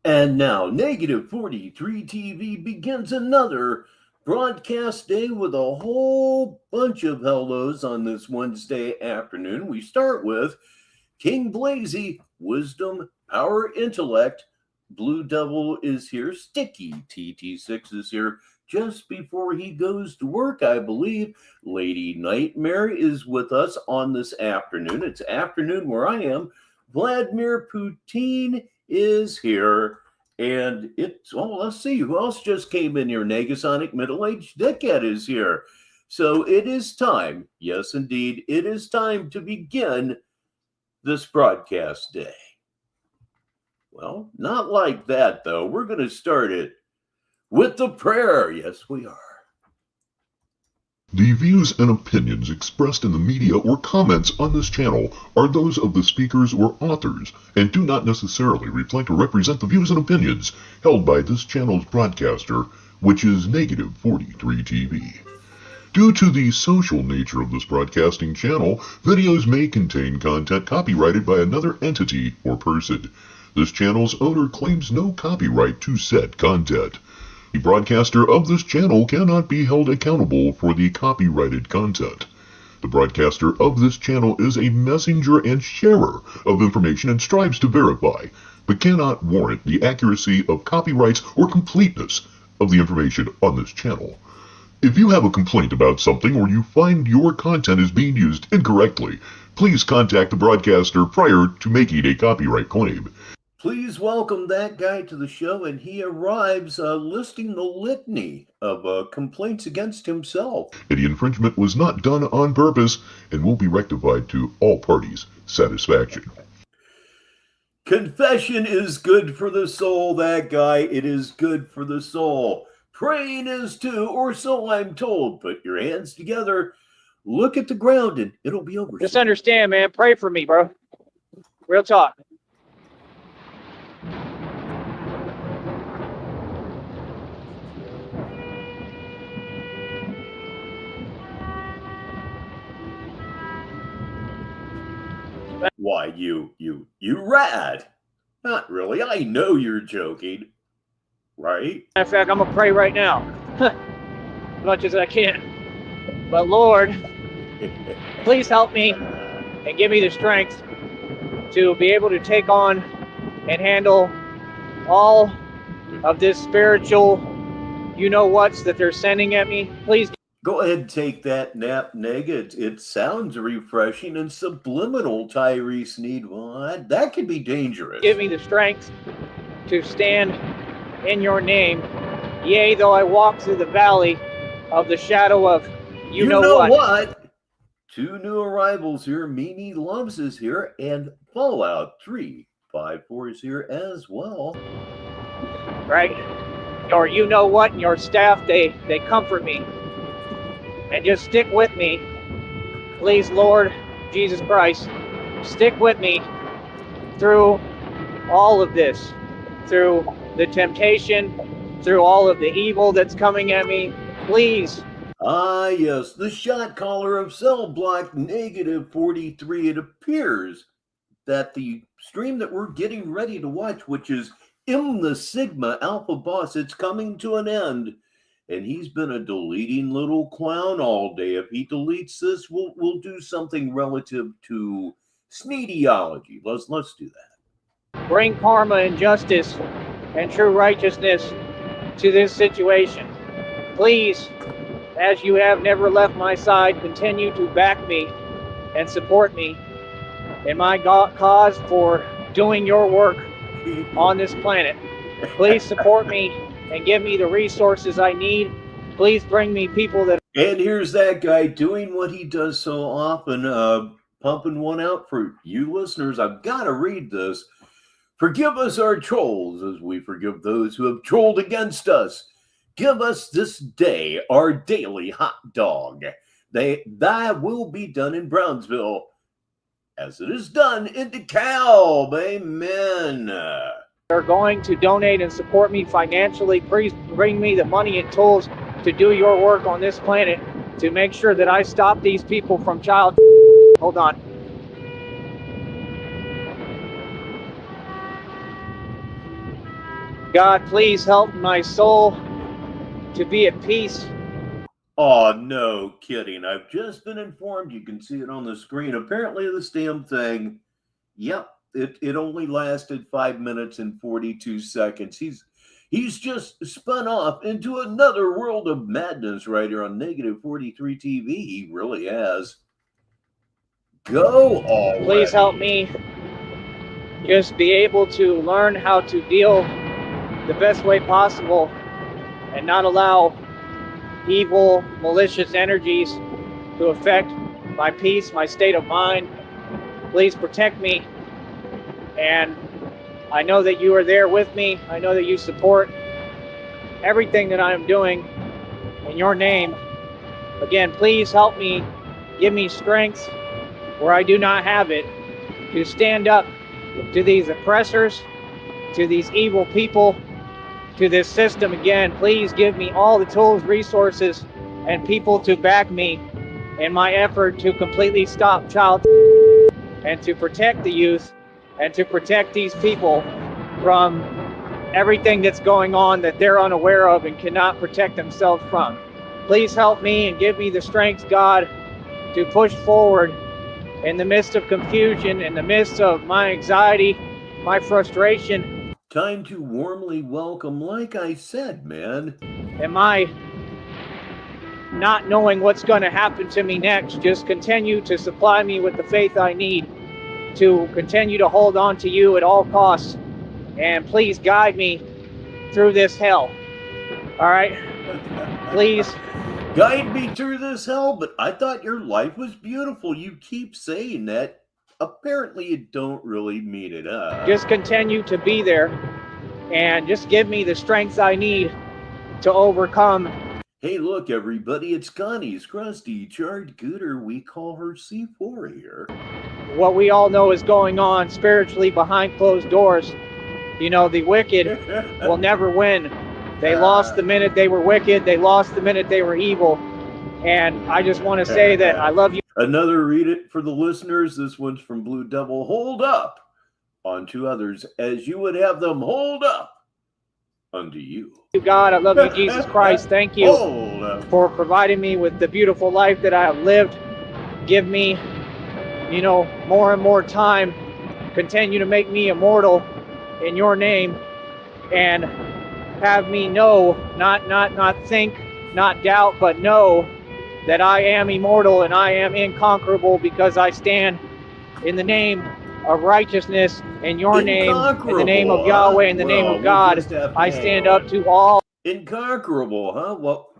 And now, Negative 43 TV begins another broadcast day with a whole bunch of hellos on this Wednesday afternoon. We start with King Blazy, Wisdom, Power, Intellect. Blue Devil is here. Sticky TT6 is here just before he goes to work, I believe. Lady Nightmare is with us on this afternoon. It's afternoon where I am. Vladimir Putin is here. And it's, well, let's see, who else just came in here? Negasonic Middle Aged Dickhead is here. So it is time, yes, indeed, it is time to begin this broadcast day. Well, not like that, though. We're going to start it with the prayer. Yes, we are. The views and opinions expressed in the media or comments on this channel are those of the speakers or authors and do not necessarily reflect or represent the views and opinions held by this channel's broadcaster, which is Negative 43 TV. Due to the social nature of this broadcasting channel, videos may contain content copyrighted by another entity or person. This channel's owner claims no copyright to said content. The broadcaster of this channel cannot be held accountable for the copyrighted content. The broadcaster of this channel is a messenger and sharer of information and strives to verify, but cannot warrant the accuracy of copyrights or completeness of the information on this channel. If you have a complaint about something or you find your content is being used incorrectly, please contact the broadcaster prior to making a copyright claim. Please welcome that guy to the show, and he arrives listing the litany of complaints against himself. Any infringement was not done on purpose and will be rectified to all parties' satisfaction. Confession is good for the soul, that guy. It is good for the soul. Praying is too, or so I'm told. Put your hands together, look at the ground, and it'll be over. Just understand, man. Pray for me, bro. Real talk. Why, you rad. Not really. I know you're joking. Right? In fact, I'm going to pray right now. As much as I can. But Lord, please help me and give me the strength to be able to take on and handle all of this spiritual you-know-whats that they're sending at me. Please. Go ahead and take that nap, Neg. It sounds refreshing and subliminal, Tyrese Need. Well, that could be dangerous. Give me the strength to stand in your name. Yea, though I walk through the valley of the shadow of you know what. Two new arrivals here. Meanie Loves is here, and Fallout 354 is here as well. Right? Or you know what, and your staff, they comfort me. And just stick with me. Please, Lord Jesus Christ, stick with me through all of this. Through the temptation, through all of the evil that's coming at me. Please. Ah, yes, the shot caller of Cell Block Negative 43. It appears that the stream that we're getting ready to watch, which is the Sigma Alpha Boss, it's coming to an end. And he's been a deleting little clown all day. If he deletes this, we'll do something relative to Sneediology. Let's do that. Bring karma and justice and true righteousness to this situation. Please, as you have never left my side, continue to back me and support me in my cause for doing your work on this planet. Please support me and give me the resources I need. Please bring me people that... And here's that guy doing what he does so often, pumping one out for you listeners. I've got to read this. Forgive us our trolls as we forgive those who have trolled against us. Give us this day our daily hot dog. Thy will be done in Brownsville as it is done in DeKalb. Amen. Are going to donate and support me financially. Please bring me the money and tools to do your work on this planet to make sure that I stop these people from child. Hold on. God, please help my soul to be at peace. Oh, no kidding. I've just been informed. You can see it on the screen. Apparently, this damn thing, yep, it only lasted 5 minutes and 42 seconds. He's just spun off into another world of madness right here on Negative 43 TV. He really has. Go already. Please help me just be able to learn how to deal the best way possible and not allow evil, malicious energies to affect my peace, my state of mind. Please protect me. And I know that you are there with me. I know that you support everything that I am doing in your name. Again, please help me, give me strength where I do not have it, to stand up to these oppressors, to these evil people, to this system. Again, please give me all the tools, resources, and people to back me in my effort to completely stop child and to protect the youth and to protect these people from everything that's going on that they're unaware of and cannot protect themselves from. Please help me and give me the strength, God, to push forward in the midst of confusion, in the midst of my anxiety, my frustration. Time to warmly welcome, like I said, man. Am I not knowing what's going to happen to me next? Just continue to supply me with the faith I need to continue to hold on to you at all costs. And please guide me through this hell. All right? Please. Guide me through this hell, but I thought your life was beautiful. You keep saying that. Apparently you don't really mean it, huh? Just continue to be there and just give me the strength I need to overcome. Hey, look, everybody, it's Connie's crusty charred gooter. We call her C4 here. What we all know is going on spiritually behind closed doors. You know, the wicked will never win. They lost the minute they were wicked. They lost the minute they were evil. And I just want to say that I love you. Another read it for the listeners. This one's from Blue Devil. Hold up unto others as you would have them hold up unto you. God, I love you, Jesus Christ. Thank you for providing me with the beautiful life that I have lived. Give me, you know, more and more time. Continue to make me immortal in your name, and have me know, not think, not doubt, but know that I am immortal and I am inconquerable because I stand in the name of righteousness, in your name, in the name of Yahweh, in the name of God. I stand up to all. Inconquerable, huh? Well,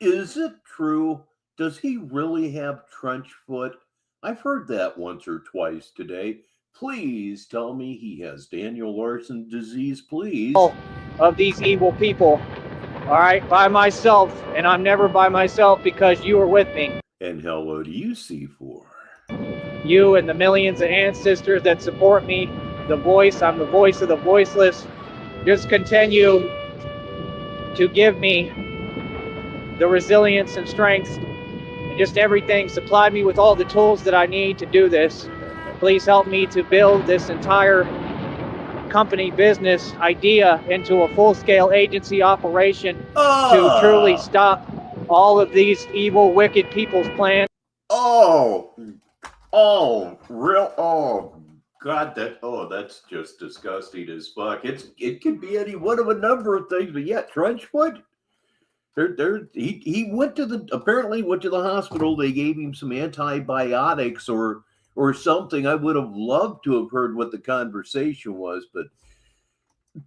is it true? Does he really have trench foot? I've heard that once or twice today. Please tell me he has Daniel Larson disease, please. Of these evil people, all right, by myself, and I'm never by myself because you are with me. And hello to you, C4. You and the millions of ancestors that support me, the voice, I'm the voice of the voiceless. Just continue to give me the resilience and strength and just everything. Supply me with all the tools that I need to do this. Please help me to build this entire company business idea into a full-scale agency operation to truly stop all of these evil, wicked people's plans. God, that's just disgusting as fuck. It could be any one of a number of things, but yeah, Trenchfoot. He apparently went to the hospital. They gave him some antibiotics or something. I would have loved to have heard what the conversation was, but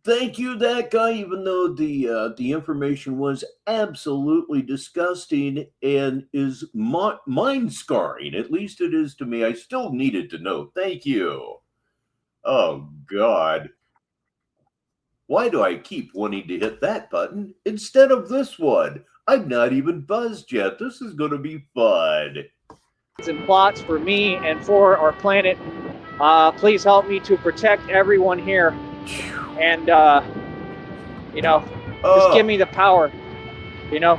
thank you, that guy, even though the information was absolutely disgusting and is mind scarring. At least it is to me. I still needed to know. Thank you. Oh, God. Why do I keep wanting to hit that button instead of this one? I'm not even buzzed yet. This is going to be fun. And plots for me and for our planet. Please help me to protect everyone here. And, just give me the power.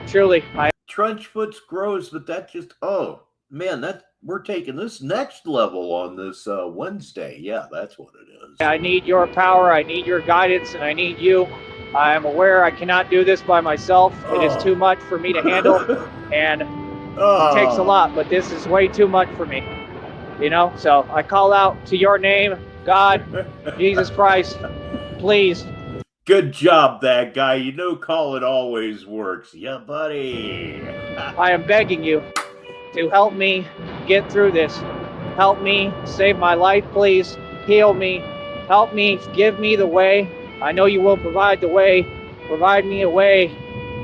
Truly. Trenchfoot's gross, but that just, we're taking this next level on this Wednesday. Yeah, that's what it is. I need your power, I need your guidance, and I need you I am aware I cannot do this by myself. It is too much for me to handle, and it takes a lot, but this is way too much for me. You know, so I call out to your name, God, Jesus Christ, please. Good job, that guy. You know, call it always works. Yeah, buddy. I am begging you to help me get through this. Help me save my life, please. Heal me. Help me. Give me the way. I know you will provide the way. Provide me a way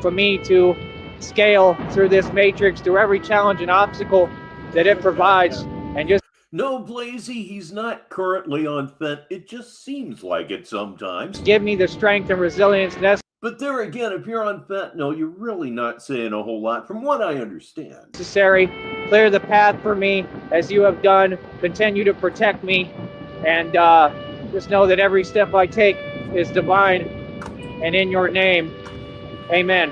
for me to scale through this matrix, through every challenge and obstacle that it provides. And just No, Blazy, he's not currently on fent. It just seems like it sometimes. give me the strength and resilience necessary. But there again, if you're on fentanyl, you're really not saying a whole lot, from what I understand. Clear the path for me as you have done. Continue to protect me. And just know that every step I take is divine. And in your name, amen.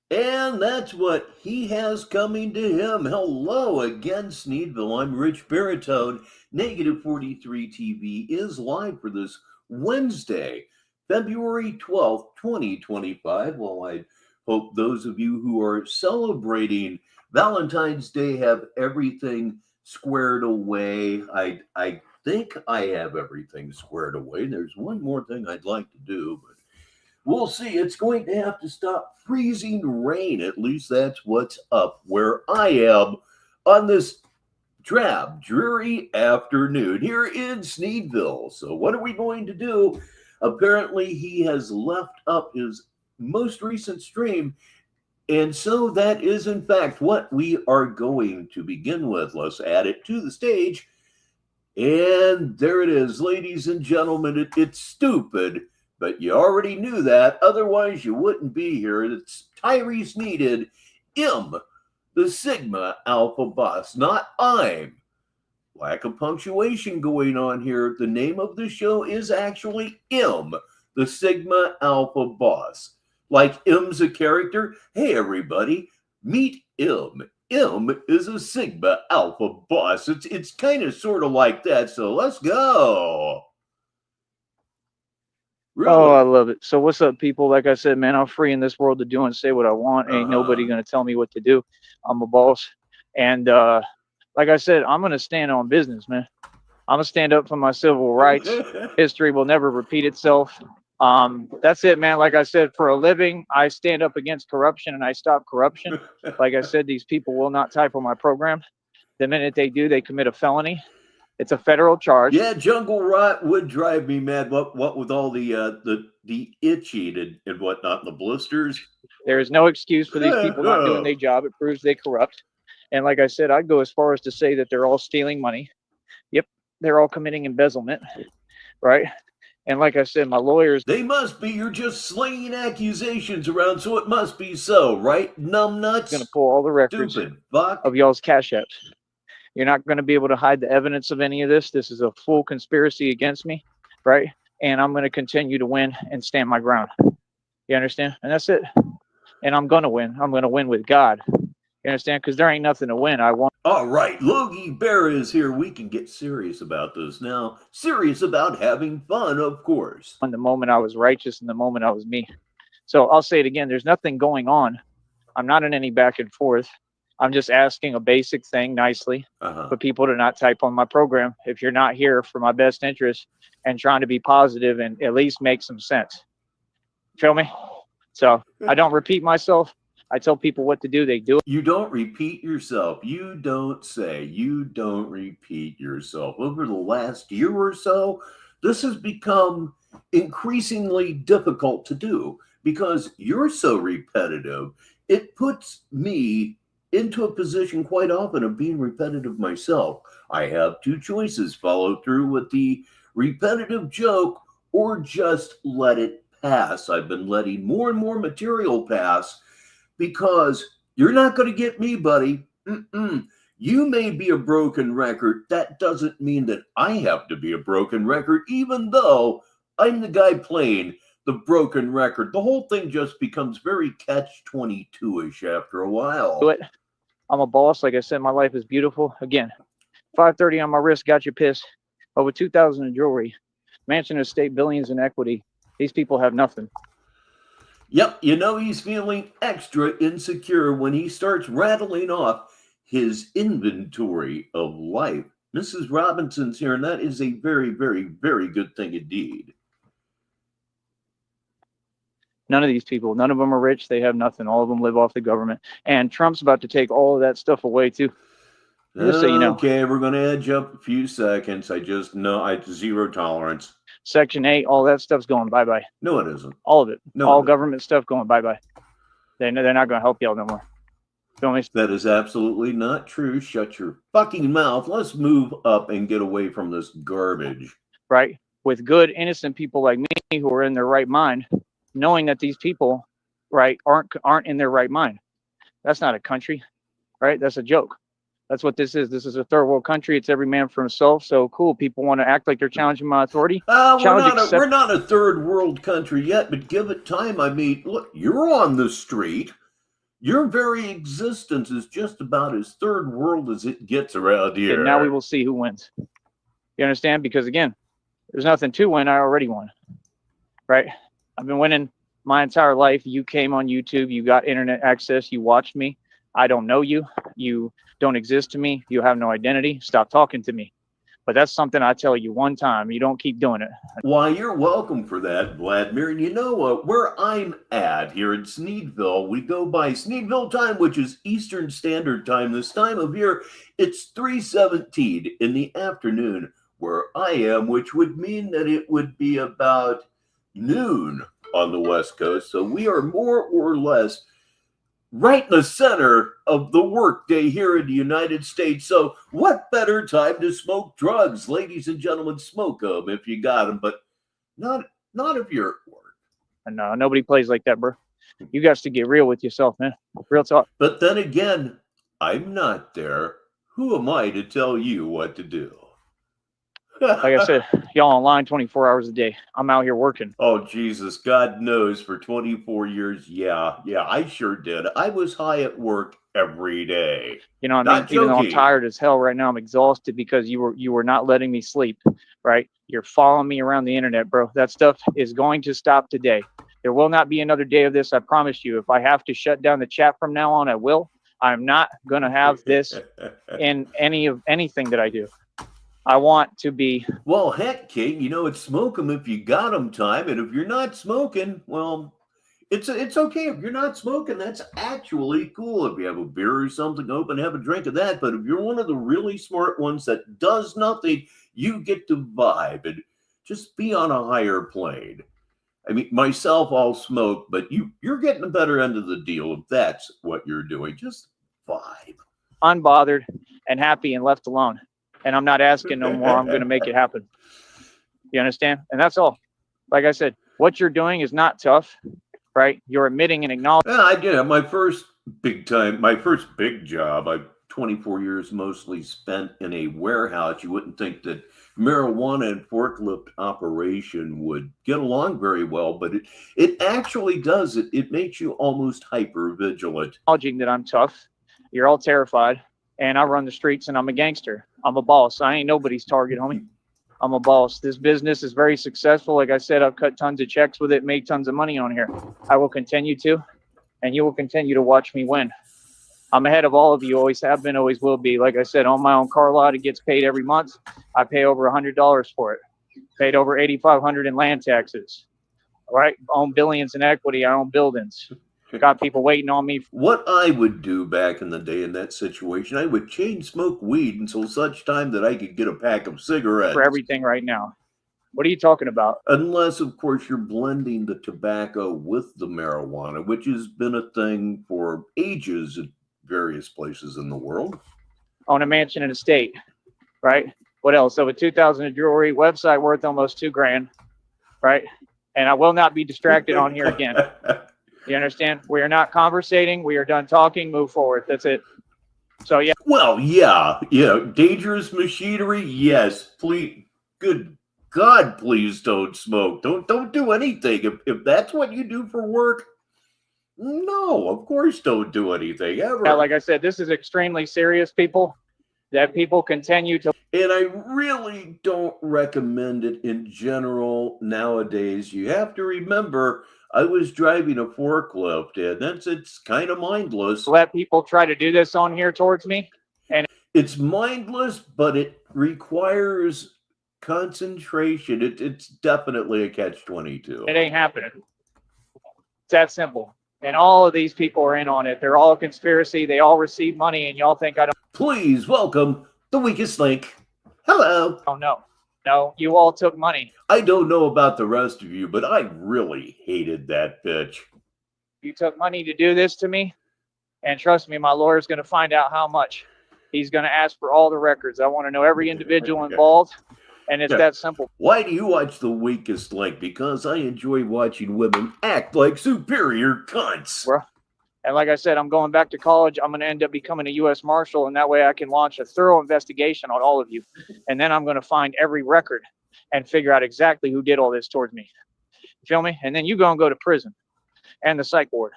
And that's what he has coming to him. Hello again, Sneedville. I'm Rich Baritone. Negative 43 TV is live for this Wednesday, February 12th, 2025. Well, I hope those of you who are celebrating Valentine's Day have everything squared away. I think I have everything squared away. There's one more thing I'd like to do, but we'll see. It's going to have to stop freezing rain. At least that's what's up where I am on this drab, dreary afternoon here in Sneedville. So what are we going to do? Apparently, he has left up his most recent stream. And so that is, in fact, what we are going to begin with. Let's add it to the stage. And there it is, ladies and gentlemen. It's stupid, but you already knew that. Otherwise, you wouldn't be here. It's Tyrese Needed, M, the Sigma Alpha Boss, not I'm. Lack of punctuation going on here. The name of the show is actually M, the Sigma Alpha Boss. Like M's a character. Hey, everybody, meet M. M is a Sigma Alpha Boss. It's kind of sort of like that. So let's go. Really? Oh, I love it. So what's up, people? Like I said, man, I'm free in this world to do and say what I want. Ain't nobody going to tell me what to do. I'm a boss. And like I said, I'm going to stand on business, man. I'm going to stand up for my civil rights. History will never repeat itself. That's it, man. Like I said, for a living, I stand up against corruption and I stop corruption. Like I said, these people will not type on my program. The minute they do, they commit a felony. It's a federal charge. Yeah, jungle rot would drive me mad. What with all the itching and whatnot, the blisters. There is no excuse for these people not doing their job. It proves they corrupt. And like I said, I'd go as far as to say that they're all stealing money. Yep, they're all committing embezzlement, right? And like I said, my lawyers... They must be. You're just slinging accusations around, so it must be so, right? Numbnuts? Going to pull all the records of y'all's cash apps. You're not going to be able to hide the evidence of any of this. This is a full conspiracy against me, right? And I'm going to continue to win and stand my ground. You understand? And that's it. And I'm going to win. I'm going to win with God. You understand? Because there ain't nothing to win. I want. All right. Logie Bear is here. We can get serious about this now. Serious about having fun, of course. In the moment I was righteous and the moment I was me. So I'll say it again. There's nothing going on. I'm not in any back and forth. I'm just asking a basic thing nicely for people to not type on my program if you're not here for my best interest and trying to be positive and at least make some sense. Feel me? So I don't repeat myself. I tell people what to do. They do it. You don't repeat yourself. You don't say. You don't repeat yourself. Over the last year or so, this has become increasingly difficult to do because you're so repetitive. It puts me into a position quite often of being repetitive myself. I have two choices: follow through with the repetitive joke or just let it pass. I've been letting more and more material pass because you're not going to get me, buddy. You may be a broken record. That doesn't mean that I have to be a broken record, even though I'm the guy playing the broken record. The whole thing just becomes very catch-22-ish after a while. Do it. I'm a boss. Like I said, my life is beautiful. Again, 530 on my wrist got you pissed. Over 2,000 in jewelry. Mansion estate, billions in equity. These people have nothing. Yep, you know he's feeling extra insecure when he starts rattling off his inventory of life. Mrs. Robinson's here, and that is a very, very, very good thing indeed. None of these people, none of them are rich. They have nothing. All of them live off the government. And Trump's about to take all of that stuff away, too. Just so you know. Okay, we're going to edge up a few seconds. I just know I zero tolerance. Section 8, all that stuff's going bye-bye. No, it isn't. All of it. No, all government stuff going bye-bye. They're not going to help y'all no more. That is absolutely not true. Shut your fucking mouth. Let's move up and get away from this garbage. Right? With good, innocent people like me who are in their right mind, knowing that these people, right, aren't in their right mind. That's not a country, right? That's a joke. That's what this is. This is a third world country. It's every man for himself. So cool. People want to act like they're challenging my authority. We're not a third world country yet, but give it time. I mean, look, you're on the street. Your very existence is just about as third world as it gets around here. And now we will see who wins. You understand? Because again, there's nothing to win. I already won. Right? I've been winning my entire life. You came on YouTube. You got internet access. You watched me. I don't know you. You don't exist to me. You have no identity. Stop talking to me. But that's something I tell you one time. You don't keep doing it. Why, you're welcome for that, Vladimir. And you know what? Where I'm at here in Sneedville, we go by Sneedville time, which is Eastern Standard Time. This time of year, it's 3:17 in the afternoon where I am, which would mean that it would be about noon on the West Coast. So we are more or less right in the center of the workday here in the United States. So what better time to smoke drugs? Ladies and gentlemen, smoke them if you got them, but not if you're at work. No, nobody plays like that, bro. You got to get real with yourself, man. Real talk. But then again, I'm not there. Who am I to tell you what to do? Like I said, y'all online 24 hours a day. I'm out here working. Oh, Jesus. God knows for 24 years. Yeah, I sure did. I was high at work every day. You know what I mean? Even though I'm tired as hell right now, I'm exhausted because you were not letting me sleep, right? You're following me around the internet, bro. That stuff is going to stop today. There will not be another day of this, I promise you. If I have to shut down the chat from now on, I will. I'm not going to have this in anything that I do. I want to be. Well, heck, King, you know, it's smoke them if you got them time. And if you're not smoking, well, it's okay. If you're not smoking, that's actually cool. If you have a beer or something open, have a drink of that. But if you're one of the really smart ones that does nothing, you get to vibe and just be on a higher plane. I mean, myself, I'll smoke, but you're getting the better end of the deal if that's what you're doing. Just vibe. Unbothered and happy and left alone. And I'm not asking no more. I'm going to make it happen. You understand? And that's all. Like I said, what you're doing is not tough, right? You're admitting and acknowledging. Yeah, I did. My first big job, I've 24 years mostly spent in a warehouse. You wouldn't think that marijuana and forklift operation would get along very well, but it actually does. It makes you almost hyper vigilant. Acknowledging that I'm tough. You're all terrified. And I run the streets and I'm a gangster. I'm a boss. I ain't nobody's target, homie. I'm a boss. This business is very successful. Like I said, I've cut tons of checks with it, made tons of money on here. I will continue to, and you will continue to watch me win. I'm ahead of all of you, always have been, always will be. Like I said, on my own car lot, it gets paid every month. I pay over $100 for it. Paid over $8,500 in land taxes. All right, I own billions in equity. I own buildings. Got people waiting on me. What I would do back in the day in that situation, I would chain smoke weed until such time that I could get a pack of cigarettes. For everything right now. What are you talking about? Unless, of course, you're blending the tobacco with the marijuana, which has been a thing for ages at various places in the world. Own a mansion and estate, right? What else? So a 2,000 jewelry website worth almost $2,000, right? And I will not be distracted on here again. You understand? We are not conversating. We are done talking. Move forward. That's it. So, yeah. Well, yeah. Dangerous machinery. Yes. Please. Good God, please don't smoke. Don't do anything. If that's what you do for work, no, of course don't do anything ever. Yeah, like I said, this is extremely serious, people. that people continue to. And I really don't recommend it in general nowadays. You have to remember, I was driving a forklift, and it's kind of mindless. Let people try to do this on here towards me. And it's mindless, but it requires concentration. It's definitely a catch-22. It ain't happening. It's that simple. And all of these people are in on it. They're all a conspiracy. They all receive money, and y'all think I don't. Please welcome the weakest link. Hello. Oh, no. No, you all took money. I don't know about the rest of you, but I really hated that bitch. You took money to do this to me, and trust me, my lawyer's going to find out how much. He's going to ask for all the records. I want to know every individual involved, and it's that simple. Why do you watch The Weakest Link? Because I enjoy watching women act like superior cunts. Bro. And like I said, I'm going back to college. I'm going to end up becoming a U.S. Marshal, and that way I can launch a thorough investigation on all of you. And then I'm going to find every record and figure out exactly who did all this towards me. You feel me? And then you go and go to prison and the psych ward.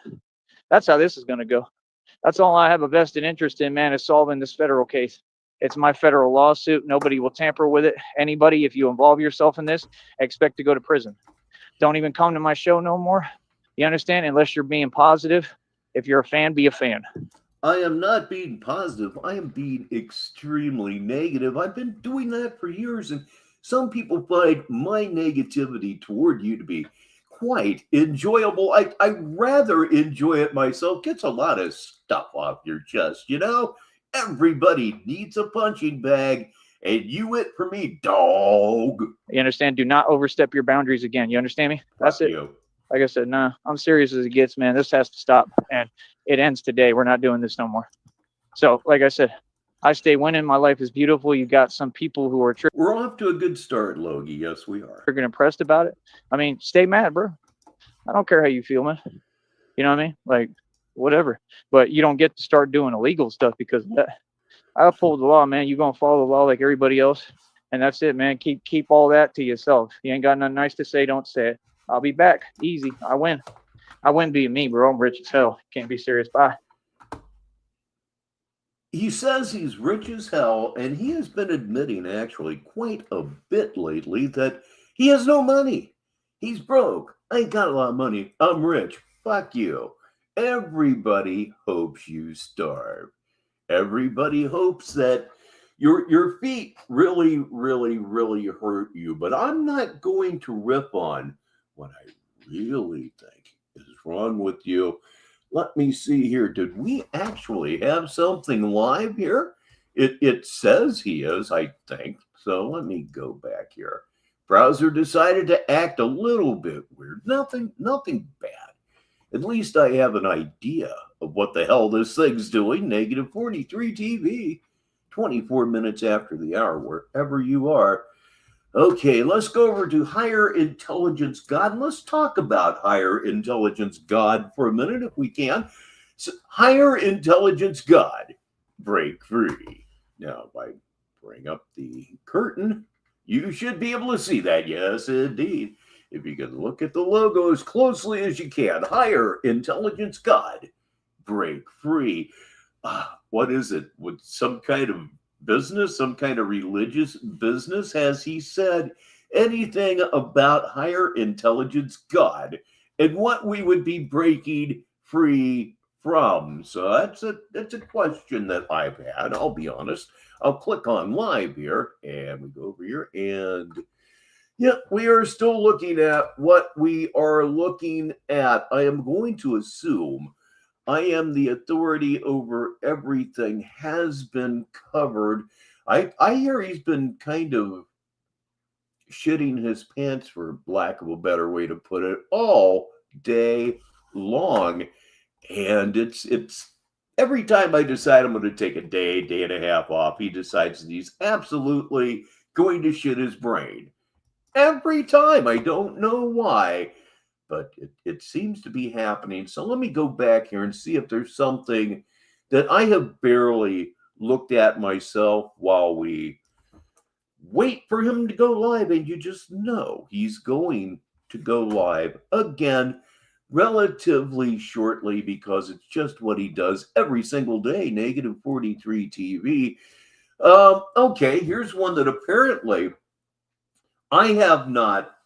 That's how this is going to go. That's all I have a vested interest in, man, is solving this federal case. It's my federal lawsuit. Nobody will tamper with it. Anybody, if you involve yourself in this, expect to go to prison. Don't even come to my show no more. You understand? Unless you're being positive. If you're a fan, be a fan. I am not being positive. I am being extremely negative. I've been doing that for years, and some people find my negativity toward you to be quite enjoyable. I rather enjoy it myself. Gets a lot of stuff off your chest, you know? Everybody needs a punching bag, and you it for me, dog. You understand? Do not overstep your boundaries again. You understand me? That's it. Like I said, nah, I'm serious as it gets, man. This has to stop, and it ends today. We're not doing this no more. So, like I said, I stay winning. My life is beautiful. You got some people who are we're off to a good start, Logie. Yes, we are. Triggered, impressed about it. I mean, stay mad, bro. I don't care how you feel, man. You know what I mean? Like, whatever. But you don't get to start doing illegal stuff because of that. I uphold the law, man. You're gonna follow the law like everybody else, and that's it, man. Keep all that to yourself. You ain't got nothing nice to say, don't say it. I'll be back. Easy. I win. I win being me, bro. I'm rich as hell. Can't be serious. Bye. He says he's rich as hell, and he has been admitting actually quite a bit lately that he has no money. He's broke. I ain't got a lot of money. I'm rich. Fuck you. Everybody hopes you starve. Everybody hopes that your feet really, really, really hurt you. But I'm not going to rip on what I really think is wrong with you. Let me see here. Did we actually have something live here? It says he is, I think. So let me go back here. Browser decided to act a little bit weird. Nothing bad. At least I have an idea of what the hell this thing's doing. Negative 43 TV, 24 minutes after the hour, wherever you are. Okay, let's go over to Higher Intelligence God. And let's talk about Higher Intelligence God for a minute, if we can. So, Higher Intelligence God, break free. Now, if I bring up the curtain, you should be able to see that. Yes, indeed. If you can look at the logo as closely as you can. Higher Intelligence God, break free. What is it? With some kind of business, some kind of religious business? Has he said anything about Higher Intelligence God and what we would be breaking free from? So that's a question that I've had. I'll be honest. I'll click on live here, and we go over here, and yeah, we are still looking at what we are looking at. I am going to assume I am the authority over everything has been covered. I hear he's been kind of shitting his pants, for lack of a better way to put it, all day long. And it's every time I decide I'm going to take a day and a half off, he decides that he's absolutely going to shit his brain. Every time. I don't know why, but it seems to be happening. So let me go back here and see if there's something that I have barely looked at myself while we wait for him to go live. And you just know he's going to go live again relatively shortly, because it's just what he does every single day. Negative 43 TV. Okay, here's one that apparently I have not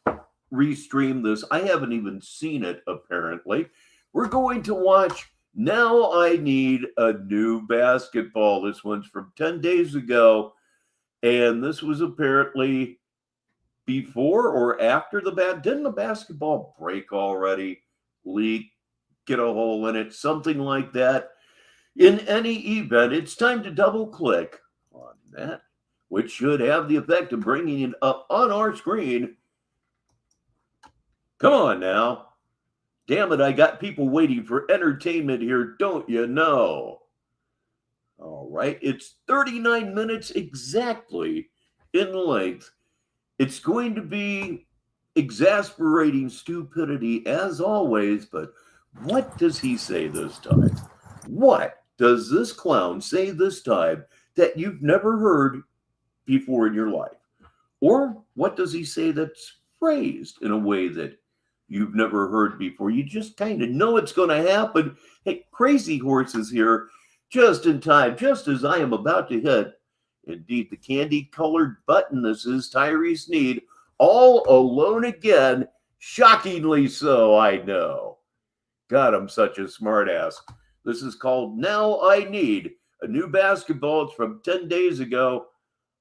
restreamed this. I haven't even seen it, apparently. We're going to watch Now I Need a New Basketball. This one's from 10 days ago. And this was apparently before or after didn't the basketball break already? Leak, get a hole in it, something like that. In any event, it's time to double click on that, which should have the effect of bringing it up on our screen. Come on now. Damn it, I got people waiting for entertainment here, don't you know? All right, it's 39 minutes exactly in length. It's going to be exasperating stupidity as always, but what does he say this time? What does this clown say this time that you've never heard before in your life? Or what does he say that's phrased in a way that you've never heard before? You just kind of know it's going to happen. Hey, Crazy Horse is here just in time, just as I am about to hit, indeed, the candy-colored button. This is Tyrese Need, all alone again. Shockingly so, I know. God, I'm such a smartass. This is called Now I Need a New Basketball. It's from 10 days ago.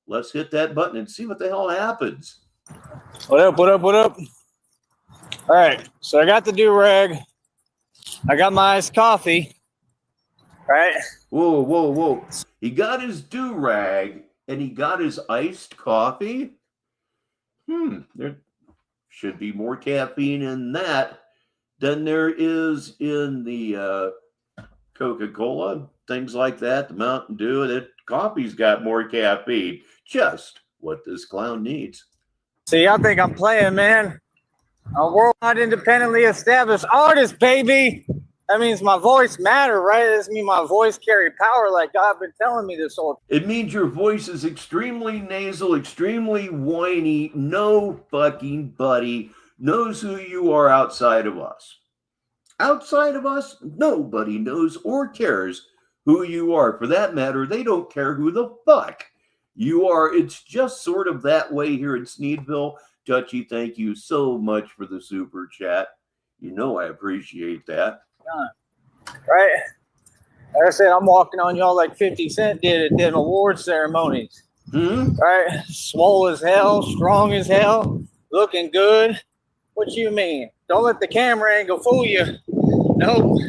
Let's hit that button and see what the hell happens. What up, what up, what up? All right, so I got the do-rag. I got my iced coffee. All right. Whoa, whoa, whoa. He got his do-rag and he got his iced coffee? There should be more caffeine in that than there is in the Coca-Cola, things like that, the Mountain Dew. That coffee's got more caffeine. Just what this clown needs. See, y'all think I'm playing, man. A worldwide independently established artist, baby. That means my voice matter, right? That means my voice carry power like God been telling me this whole. It means your voice is extremely nasal, extremely whiny. No fucking buddy knows who you are outside of us. Outside of us, nobody knows or cares who you are. For that matter, they don't care who the fuck you are. It's just sort of that way here in Sneedville. Touchy, thank you so much for the super chat. You know I appreciate that. Right? Like I said, I'm walking on y'all like 50 Cent did at them award ceremonies. Right? Swole as hell, strong as hell, looking good. What you mean? Don't let the camera angle fool you. Nope.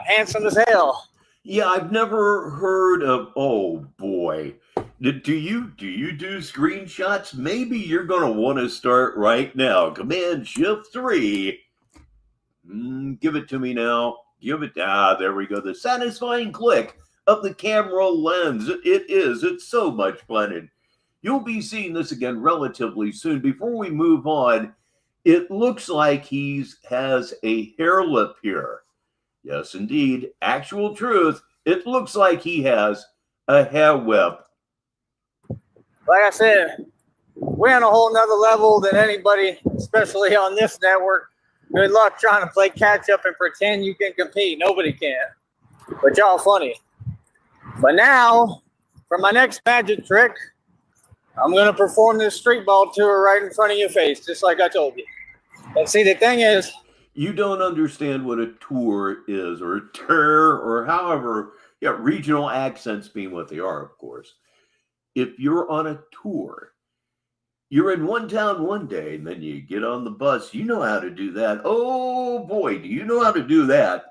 Handsome as hell. Yeah, I've never heard of. Oh boy, do you do screenshots? Maybe you're gonna want to start right now. Command Shift 3. Give it to me now. Give it. There we go. The satisfying click of the camera lens. It's so much fun, and you'll be seeing this again relatively soon. Before we move on, it looks like he has a hair lip here. Yes, indeed. Actual truth. It looks like he has a hair whip. Like I said, we're on a whole nother level than anybody, especially on this network. Good luck trying to play catch up and pretend you can compete. Nobody can. But y'all funny. But now, for my next magic trick, I'm going to perform this street ball tour right in front of your face, just like I told you. And see, the thing is, you don't understand what a tour is, or a tour, or however, regional accents being what they are, of course. If you're on a tour, you're in one town one day, and then you get on the bus. You know how to do that. Oh boy, do you know how to do that?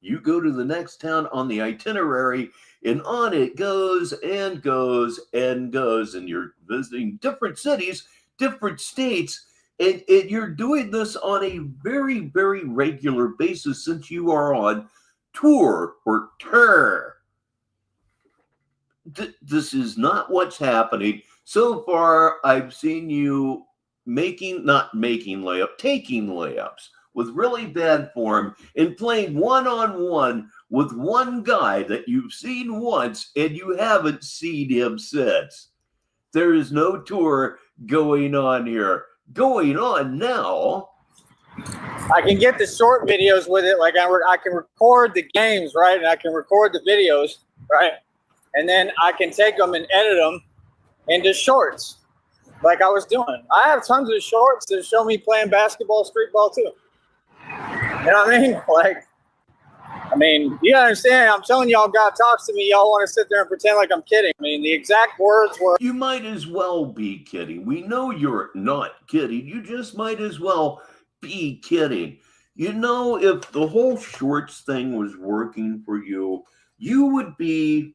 You go to the next town on the itinerary, and on it goes and goes and goes, and you're visiting different cities, different states, and you're doing this on a very, very regular basis since you are on tour or tour. This is not what's happening. So far, I've seen you taking layups with really bad form and playing one-on-one with one guy that you've seen once and you haven't seen him since. There is no tour going on here. Going on now. I can get the short videos with it. Like I can record the games, right? And I can record the videos, right? and then I can take them and edit them into shorts, like I was doing. I have tons of shorts that show me playing basketball, street ball too. You know what I mean? Like, I mean, you understand? I'm telling y'all, God talks to me. Y'all want to sit there and pretend like I'm kidding. I mean, the exact words were, You might as well be kidding. We know you're not kidding. You just might as well be kidding. You know, if the whole shorts thing was working for you, you would be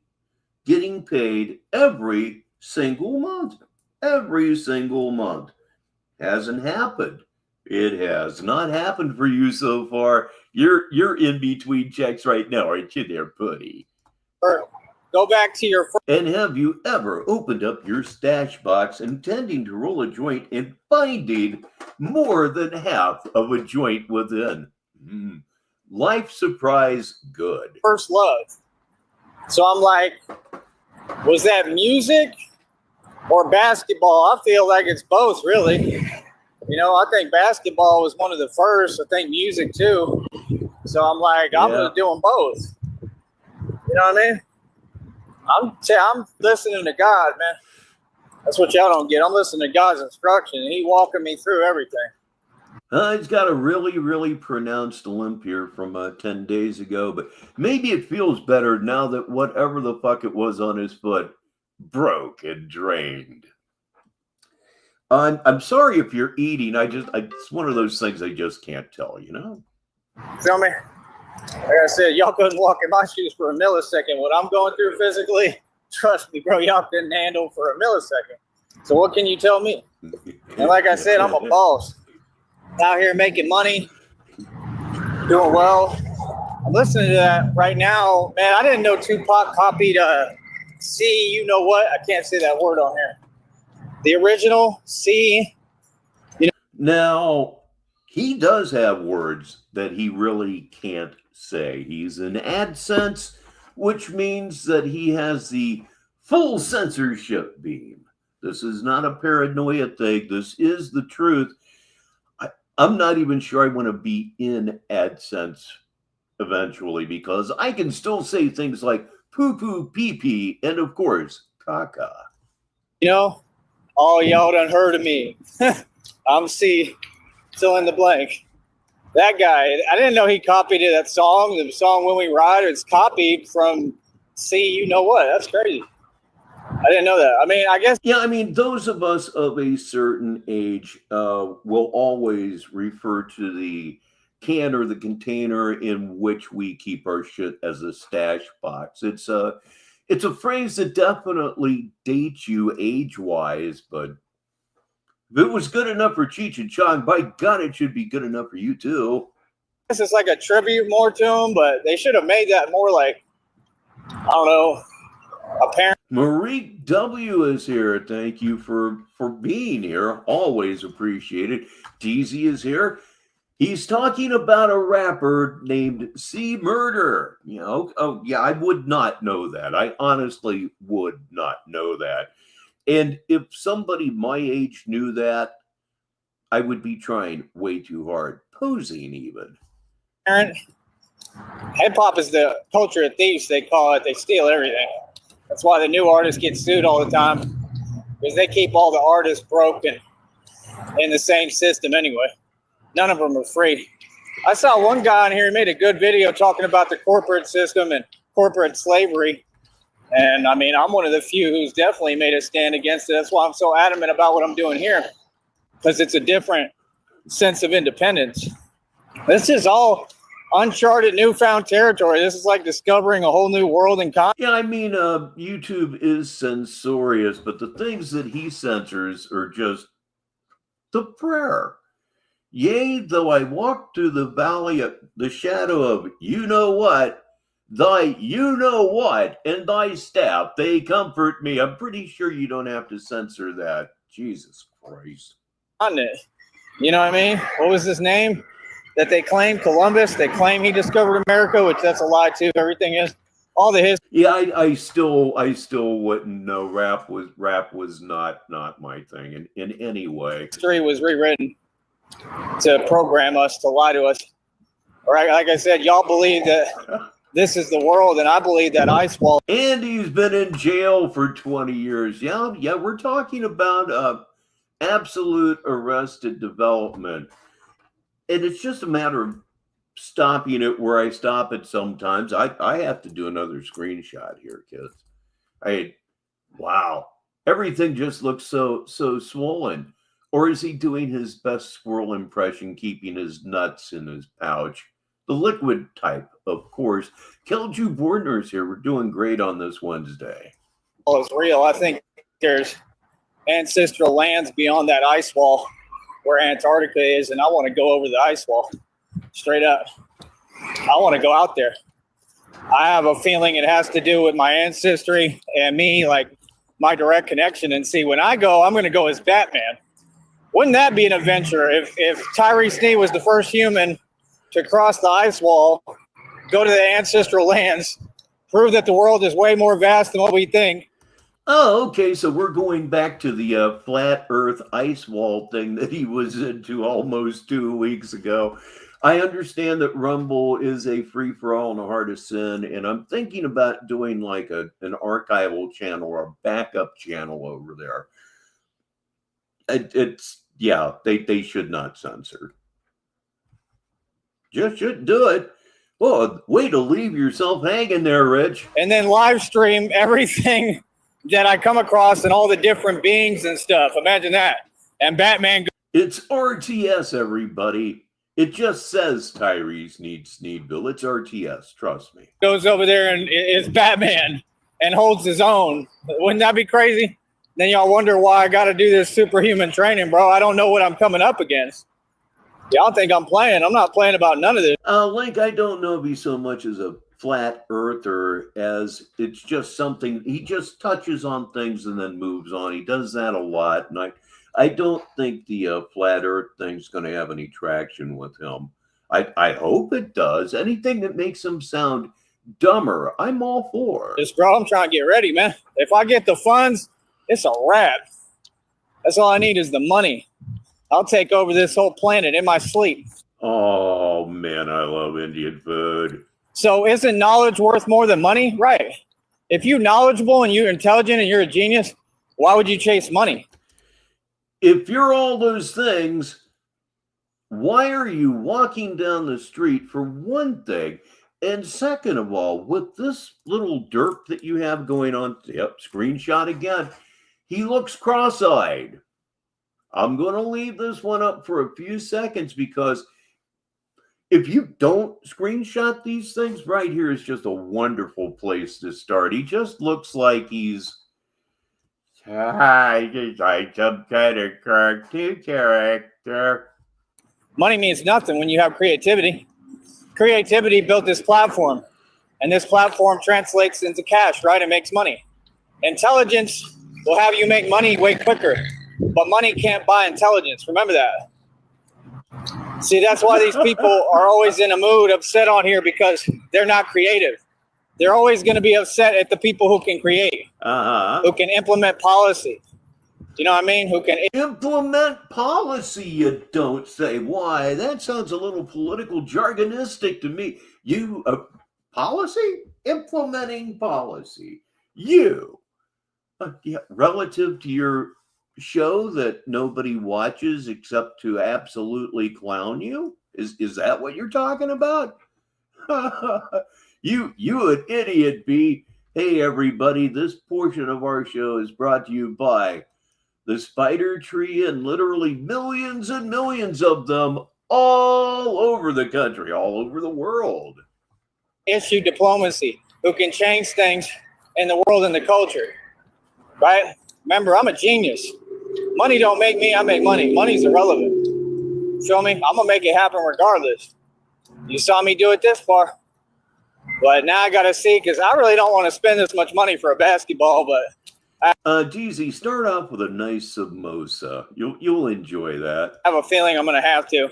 getting paid every single month. Every single month. Hasn't happened. It has not happened for you so far. You're in between checks right now, aren't you there, buddy? go back to your first. And have you ever opened up your stash box intending to roll a joint and finding more than half of a joint within? Life surprise good. First love. So I'm like, was that music or basketball? I feel like it's both, really. You know, I think basketball was one of the first. I think music too. So I'm like, I'm gonna do them both. You know what I mean? I'm listening to God, man. That's what y'all don't get. I'm listening to God's instruction, and He walking me through everything. He's got a really, really pronounced limp here from 10 days ago, but maybe it feels better now that whatever the fuck it was on his foot broke and drained. I'm sorry if you're eating. It's one of those things I just can't tell, you know? Feel me? Like I said, y'all couldn't walk in my shoes for a millisecond. What I'm going through physically, trust me, bro, y'all couldn't handle for a millisecond. So what can you tell me? And like I said, I'm a boss. Out here making money, doing well. I'm listening to that right now. Man, I didn't know Tupac copied See You Know What? I can't say that word on here. The original See. Now, he does have words that he really can't say. He's in AdSense, which means that he has the full censorship beam. This is not a paranoia thing. This is the truth. I'm not even sure I want to be in AdSense eventually because I can still say things like poo-poo, pee-pee, and of course, caca. You know, all y'all done heard of me. I'm C, fill in the blank. That guy, I didn't know he copied it, that song. The song When We Ride, it's copied from See You Know What. That's crazy. I didn't know that. I mean, I guess. Yeah, I mean, those of us of a certain age will always refer to the can or the container in which we keep our shit as a stash box. It's a phrase that definitely dates you age-wise, but if it was good enough for Cheech and Chong, by God, it should be good enough for you too. This is like a tribute more to him, but they should have made that more like, I don't know, apparent. Marie W is here. Thank you for being here. Always appreciated. DZ is here. He's talking about a rapper named C Murder. You know, oh yeah, I would not know that. I honestly would not know that. And if somebody my age knew that, I would be trying way too hard, posing even. Hip hop is the culture of thieves, they call it. They steal everything. That's why the new artists get sued all the time, because they keep all the artists broken in the same system anyway. None of them are free. I saw one guy on here, he made a good video talking about the corporate system and corporate slavery. And I mean, I'm one of the few who's definitely made a stand against it. That's why I'm so adamant about what I'm doing here, because it's a different sense of independence. This is all uncharted, newfound territory. This is like discovering a whole new world in content. Yeah, I mean, YouTube is censorious, but the things that he censors are just the prayer. Yea, though I walk through the valley of the shadow of you know what, thy you know what, and thy staff, they comfort me. I'm pretty sure you don't have to censor that. Jesus Christ. You know what I mean? What was his name that they claim? Columbus. They claim he discovered America, which that's a lie too. Everything is all the history. Yeah, I still wouldn't know. Rap was not my thing in any way. History was rewritten to program us, to lie to us. All right, like I said, y'all believe that this is the world, and I believe that ice wall. And he's been in jail for 20 years. Yeah, we're talking about absolute arrested development. And it's just a matter of stopping it where I stop it sometimes. I have to do another screenshot here, kids. Wow. Everything just looks so swollen. Or is he doing his best squirrel impression, keeping his nuts in his pouch? The liquid type, of course. Kelju Bordner's here. We're doing great on this Wednesday. Well, it's real. I think there's ancestral lands beyond that ice wall where Antarctica is, and I want to go over the ice wall straight up. I want to go out there. I have a feeling it has to do with my ancestry and me, like my direct connection. And see, when I go, I'm going to go as Batman. Wouldn't that be an adventure if Tyree Sneed was the first human to cross the ice wall, go to the ancestral lands, prove that the world is way more vast than what we think? Oh, okay. So we're going back to the flat Earth ice wall thing that he was into almost 2 weeks ago. I understand that Rumble is a free-for-all and a heart of sin, and I'm thinking about doing like an archival channel or a backup channel over there. They should not censor. Just should do it. Well, way to leave yourself hanging there, Rich. And then live stream everything that I come across and all the different beings and stuff. Imagine that. And Batman. It's RTS, everybody. It just says Tyrese needs Sneedville. It's RTS, trust me. Goes over there and is Batman and holds his own. Wouldn't that be crazy? Then y'all wonder why I got to do this superhuman training, bro. I don't know what I'm coming up against. Y'all think I'm playing. I'm not playing about none of this. Link, I don't know if he's so much as a flat earther as it's just something. He just touches on things and then moves on. He does that a lot. And I don't think the flat earth thing's going to have any traction with him. I hope it does. Anything that makes him sound dumber, I'm all for. Just, bro, I'm trying to get ready, man. If I get the funds, it's a wrap. That's all I need is the money. I'll take over this whole planet in my sleep. Oh, man, I love Indian food. So isn't knowledge worth more than money? Right. If you're knowledgeable and you're intelligent and you're a genius, why would you chase money? If you're all those things, why are you walking down the street, for one thing? And second of all, with this little derp that you have going on, yep, screenshot again, he looks cross-eyed. I'm going to leave this one up for a few seconds because if you don't screenshot these things, right here is just a wonderful place to start. He just looks like he's like some kind of cartoon character. Money means nothing when you have creativity. Creativity built this platform, and this platform translates into cash, right? It makes money. Intelligence will have you make money way quicker, but money can't buy intelligence. Remember that. See, that's why these people are always in a mood, upset on here, because they're not creative. They're always going to be upset at the people who can create, who can implement policy. You know what I mean? Who can implement policy, you don't say. Why? That sounds a little political jargonistic to me. You, policy? Implementing policy. You. Relative to your show that nobody watches except to absolutely clown you? Is that what you're talking about? You an idiot, B. Hey, everybody, this portion of our show is brought to you by the Spider Tree and literally millions and millions of them all over the country, all over the world. Issue diplomacy, who can change things in the world and the culture, right? Remember, I'm a genius. Money don't make me, I make money. Money's irrelevant. Feel me? I'm going to make it happen regardless. You saw me do it this far. But now I got to see, because I really don't want to spend this much money for a basketball, but... Jeezy, start off with a nice samosa. You'll enjoy that. I have a feeling I'm going to have to.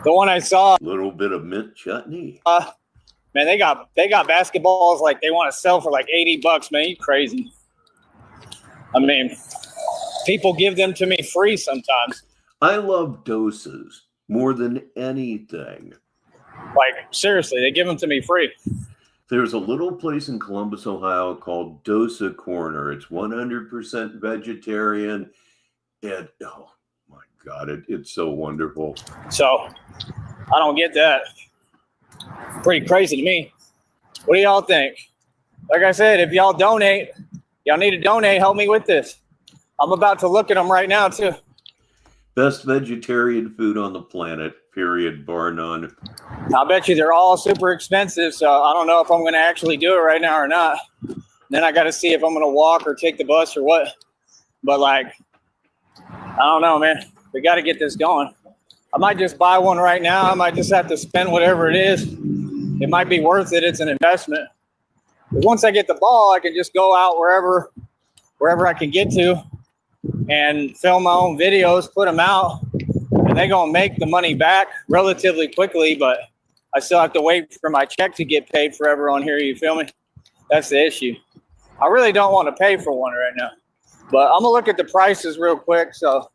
The one I saw... A little bit of mint chutney. Man, they got basketballs like they want to sell for like $80, man. You crazy. I mean, people give them to me free sometimes. I love doses more than anything. Like, seriously, they give them to me free. There's a little place in Columbus, Ohio called Dosa Corner. It's 100% vegetarian. And oh my God, it's so wonderful. So I don't get that. Pretty crazy to me. What do y'all think? Like I said, if y'all donate, y'all need to donate, help me with this. I'm about to look at them right now too. Best vegetarian food on the planet, period, bar none. I bet you they're all super expensive, so I don't know if I'm going to actually do it right now or not. Then I got to see if I'm going to walk or take the bus or what. But like, I don't know, man. We got to get this going. I might just buy one right now. I might just have to spend whatever it is. It might be worth it. It's an investment. But once I get the ball, I can just go out wherever I can get to and film my own videos, put them out, and they're going to make the money back relatively quickly, but I still have to wait for my check to get paid forever on here. You feel me? That's the issue. I really don't want to pay for one right now, but I'm going to look at the prices real quick. So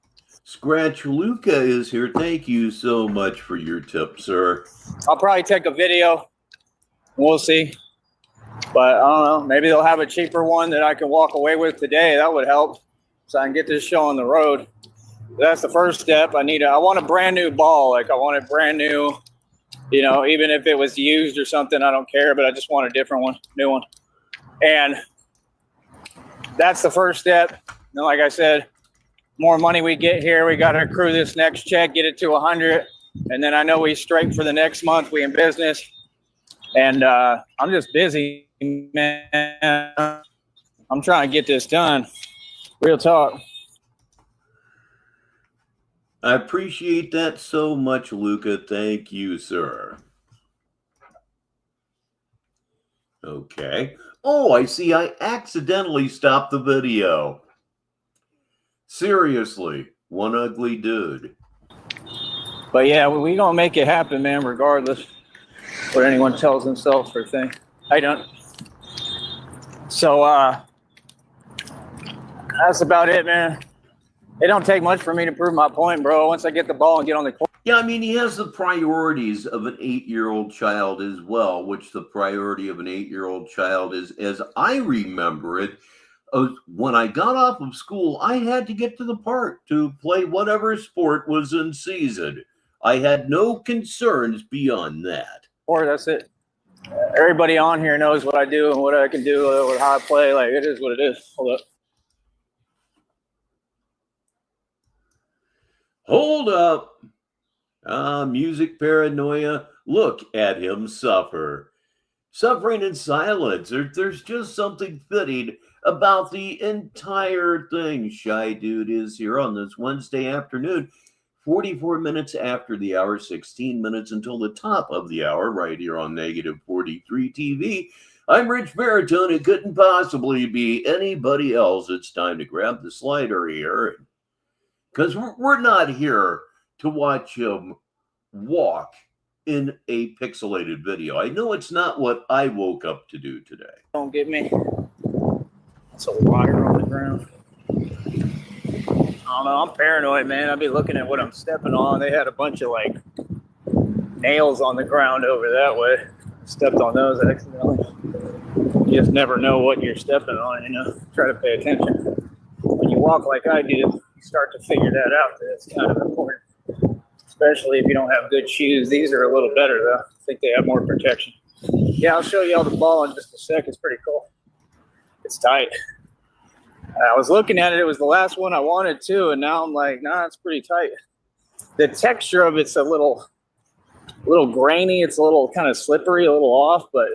Scratch Luca is here. Thank you so much for your tip, sir. I'll probably take a video. We'll see. But I don't know. Maybe they'll have a cheaper one that I can walk away with today. That would help, so I can get this show on the road. That's the first step. I want a brand new ball. Like, I want it brand new, you know, even if it was used or something, I don't care, but I just want a different one, new one. And that's the first step. And like I said, more money we get here, we got to accrue this next check, get it to 100. And then I know we straight for the next month, we in business. And I'm just busy, man. I'm trying to get this done. Real talk. I appreciate that so much, Luca. Thank you, sir. Okay. Oh, I see. I accidentally stopped the video. Seriously, one ugly dude. But yeah, we gonna make it happen, man, regardless what anyone tells themselves or think. I don't. So that's about it, man. It don't take much for me to prove my point, bro. Once I get the ball and get on the court. Yeah, I mean, he has the priorities of an 8-year-old child as well, which the priority of an 8-year-old child is, as I remember it, when I got off of school, I had to get to the park to play whatever sport was in season. I had no concerns beyond that. Or that's it. Everybody on here knows what I do and what I can do, or how I play. Like, it is what it is. Hold up. Hold up. Music paranoia. Look at him suffer. Suffering in silence. There's just something fitting about the entire thing. Shy Dude is here on this Wednesday afternoon, 44 minutes after the hour, 16 minutes until the top of the hour, right here on Negative 43 TV. I'm Rich Baritone. It couldn't possibly be anybody else. It's time to grab the slider here, because we're not here to watch him walk in a pixelated video. I know it's not what I woke up to do today. Don't get me. It's a wire on the ground. I don't know. I'm paranoid, man. I'll be looking at what I'm stepping on. They had a bunch of like nails on the ground over that way. Stepped on those accidentally. You just never know what you're stepping on, you know. Try to pay attention. When you walk like I do, you start to figure that out. That's kind of important, especially if you don't have good shoes. These are a little better, though. I think they have more protection. Yeah, I'll show you all the ball in just a sec. It's pretty cool. It's tight. I was looking at it. It was the last one I wanted to, and now I'm like, nah, it's pretty tight. The texture of it's a little grainy. It's a little kind of slippery, a little off, but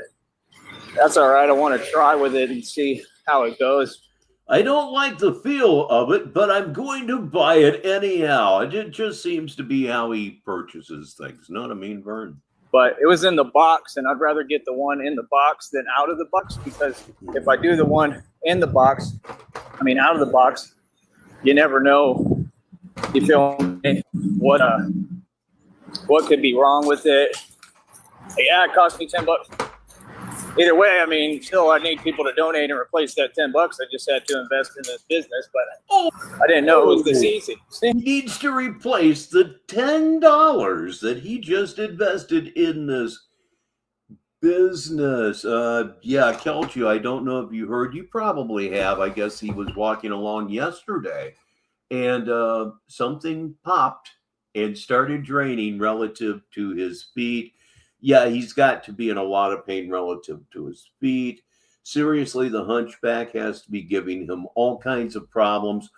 that's all right. I want to try with it and see how it goes. I don't like the feel of it, but I'm going to buy it anyhow. It just seems to be how he purchases things. Know what I mean, Vern? But it was in the box, and I'd rather get the one in the box than out of the box, because if I do the one in the box, out of the box, you never know. You feel me? What could be wrong with it? Yeah, it cost me $10. either way, I mean, still, I need people to donate and replace that $10. I just had to invest in this business, but I didn't know it was this easy. He needs to replace the $10 that he just invested in this business. Yeah, Kelchu, I don't know if you heard. You probably have. I guess he was walking along yesterday, and something popped and started draining relative to his feet. Yeah, he's got to be in a lot of pain relative to his feet. Seriously, the hunchback has to be giving him all kinds of problems.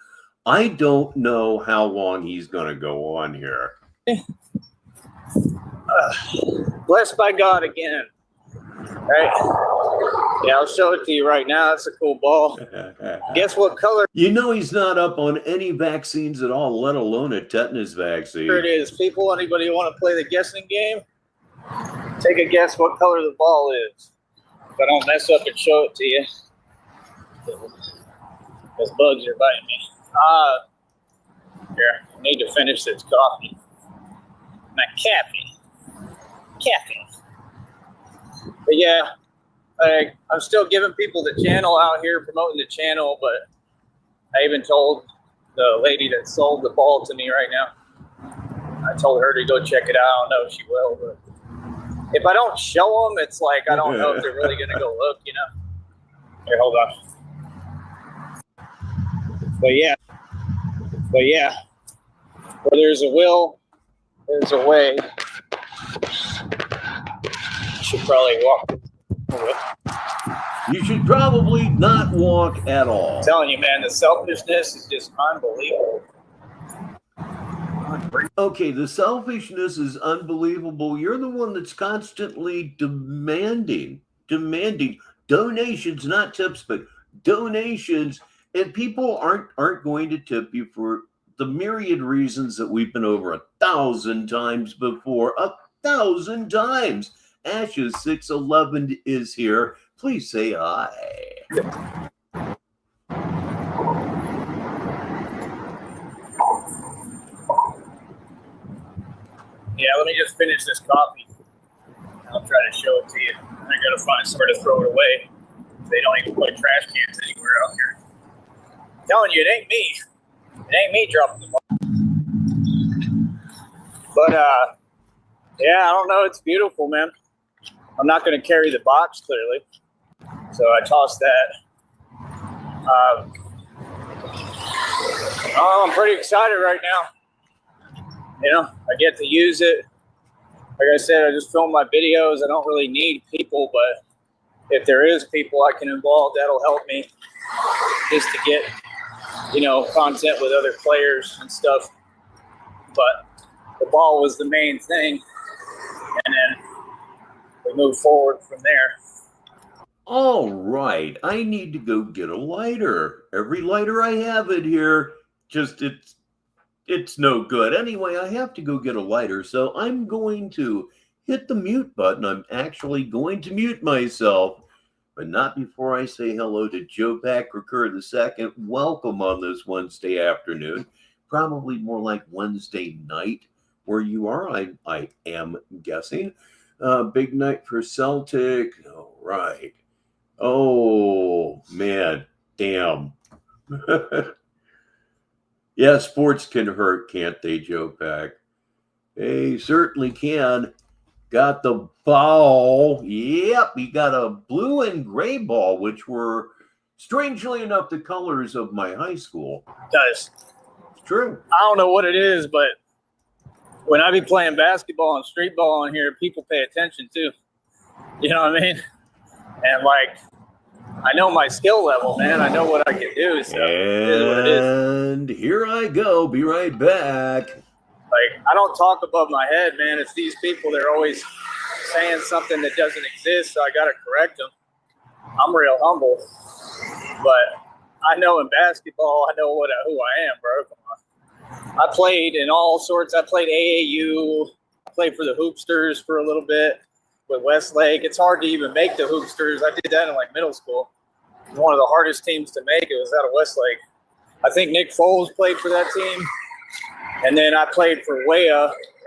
I don't know how long he's going to go on here. Blessed by God again. Right? Yeah, I'll show it to you right now. It's a cool ball. Guess what color? You know he's not up on any vaccines at all, let alone a tetanus vaccine. Here it is. People, anybody want to play the guessing game? Take a guess what color the ball is. If I don't mess up and show it to you. Those bugs are biting me. Here, I need to finish this coffee. My caffeine. But yeah, I'm still giving people the channel out here, promoting the channel, but I even told the lady that sold the ball to me right now, I told her to go check it out. I don't know if she will, but if I don't show them, it's like I don't know if they're really going to go look, you know. Here, hold on. But yeah, where there's a will, there's a way. You should probably walk. You should probably not walk at all. I'm telling you, man, the selfishness is just unbelievable. Okay, the selfishness is unbelievable. You're the one that's constantly demanding donations, not tips, but donations. And people aren't going to tip you for the myriad reasons that we've been over 1,000 times before. 1,000 times. Ashes 611 is here. Please say hi. Yeah, let me just finish this coffee. I'll try to show it to you. I gotta find somewhere to throw it away. They don't even put trash cans anywhere out here. I'm telling you, it ain't me. It ain't me dropping the ball. But yeah, I don't know. It's beautiful, man. I'm not going to carry the box, clearly. So I tossed that. I'm pretty excited right now. You know, I get to use it. Like I said, I just film my videos. I don't really need people, but if there is people I can involve, that'll help me just to get, you know, content with other players and stuff. But the ball was the main thing. And then we move forward from there. All right. I need to go get a lighter. Every lighter I have in here, just it's no good. Anyway, I have to go get a lighter. So I'm going to hit the mute button. I'm actually going to mute myself, but not before I say hello to Joe Packer II. Welcome on this Wednesday afternoon. Probably more like Wednesday night where you are, I am guessing. Big night for Celtic. All right. Oh, man. Damn. Yeah, sports can hurt, can't they, Joe Pack? They certainly can. Got the ball. Yep, he got a blue and gray ball, which were, strangely enough, the colors of my high school. Guys, It's true. I don't know what it is, but when I be playing basketball and street ball on here, people pay attention too. You know what I mean? And like, I know my skill level, man. I know what I can do. So it is what it is. And here I go. Be right back. Like, I don't talk above my head, man. It's these people, they're always saying something that doesn't exist, so I got to correct them. I'm real humble. But I know in basketball, I know who I am, bro. Come on. I played in all sorts. I played AAU. I played for the Hoopsters for a little bit with Westlake. It's hard to even make the Hoopsters. I did that in like middle school. One of the hardest teams to make. It was out of Westlake. I think Nick Foles played for that team. And then I played for Wea,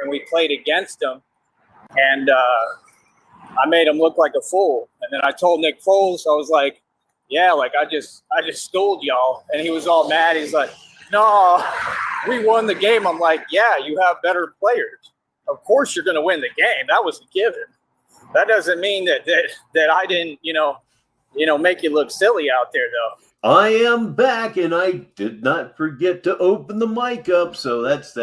and we played against them. And I made them look like a fool. And then I told Nick Foles, I was like, yeah, like I just schooled y'all. And he was all mad. He's like, no, we won the game. I'm like, yeah, you have better players. Of course you're going to win the game. That was a given. That doesn't mean that I didn't, make you look silly out there, though. I am back, and I did not forget to open the mic up, so that's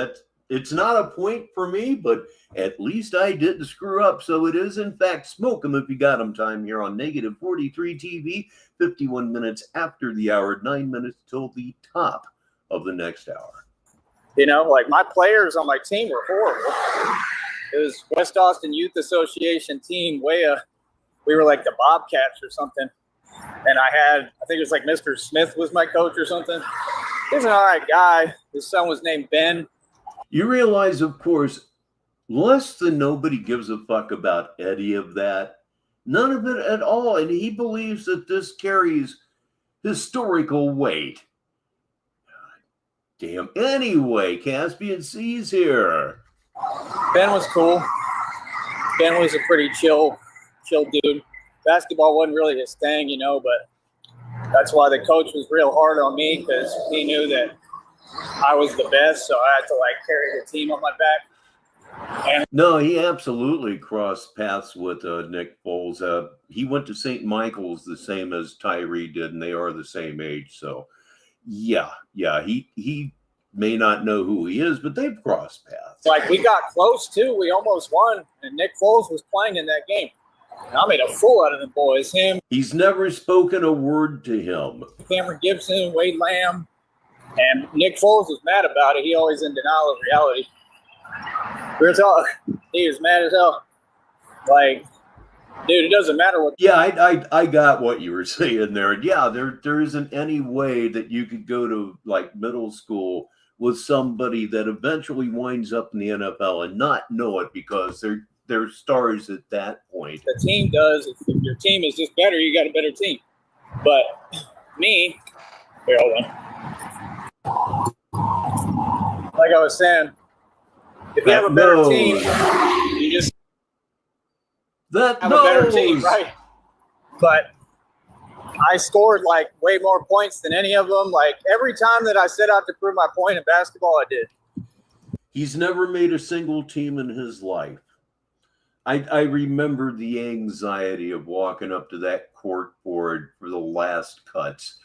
it's not a point for me, but at least I didn't screw up. So it is, in fact, Smoke 'em if you got 'em time here on Negative 43 TV, 51 minutes after the hour, 9 minutes till the top of the next hour. Like my players on my team were horrible. It was West Austin Youth Association team, we were like the Bobcats or something. And I think it was like Mr. Smith was my coach or something. He's an all right guy. His son was named Ben. You realize, of course, less than nobody gives a fuck about any of that. None of it at all. And he believes that this carries historical weight. Damn. Anyway, Caspian C's here. Ben was cool. Ben was a pretty chill dude. Basketball wasn't really his thing, but that's why the coach was real hard on me, because he knew that I was the best, so I had to carry the team on my back. And no, he absolutely crossed paths with Nick Foles. He went to St. Michael's the same as Tyree did, and they are the same age. So, yeah, he may not know who he is, but they've crossed paths. We got close too. We almost won, and Nick Foles was playing in that game. And I made a fool out of them boys. He's never spoken a word to him. Cameron Gibson, Wade Lamb, and Nick Foles was mad about it. He always in denial of reality. He was mad as hell. Dude, it doesn't matter what. Yeah, I got what you were saying there. Yeah, there isn't any way that you could go to middle school with somebody that eventually winds up in the NFL and not know it because they're stars at that point. The team does. If your team is just better, you got a better team. But me, here, hold on. Like I was saying, if you have a better team, you just have a better team, right? But I scored way more points than any of them. Every time that I set out to prove my point in basketball, I did. He's never made a single team in his life. I remember the anxiety of walking up to that court board for the last cuts.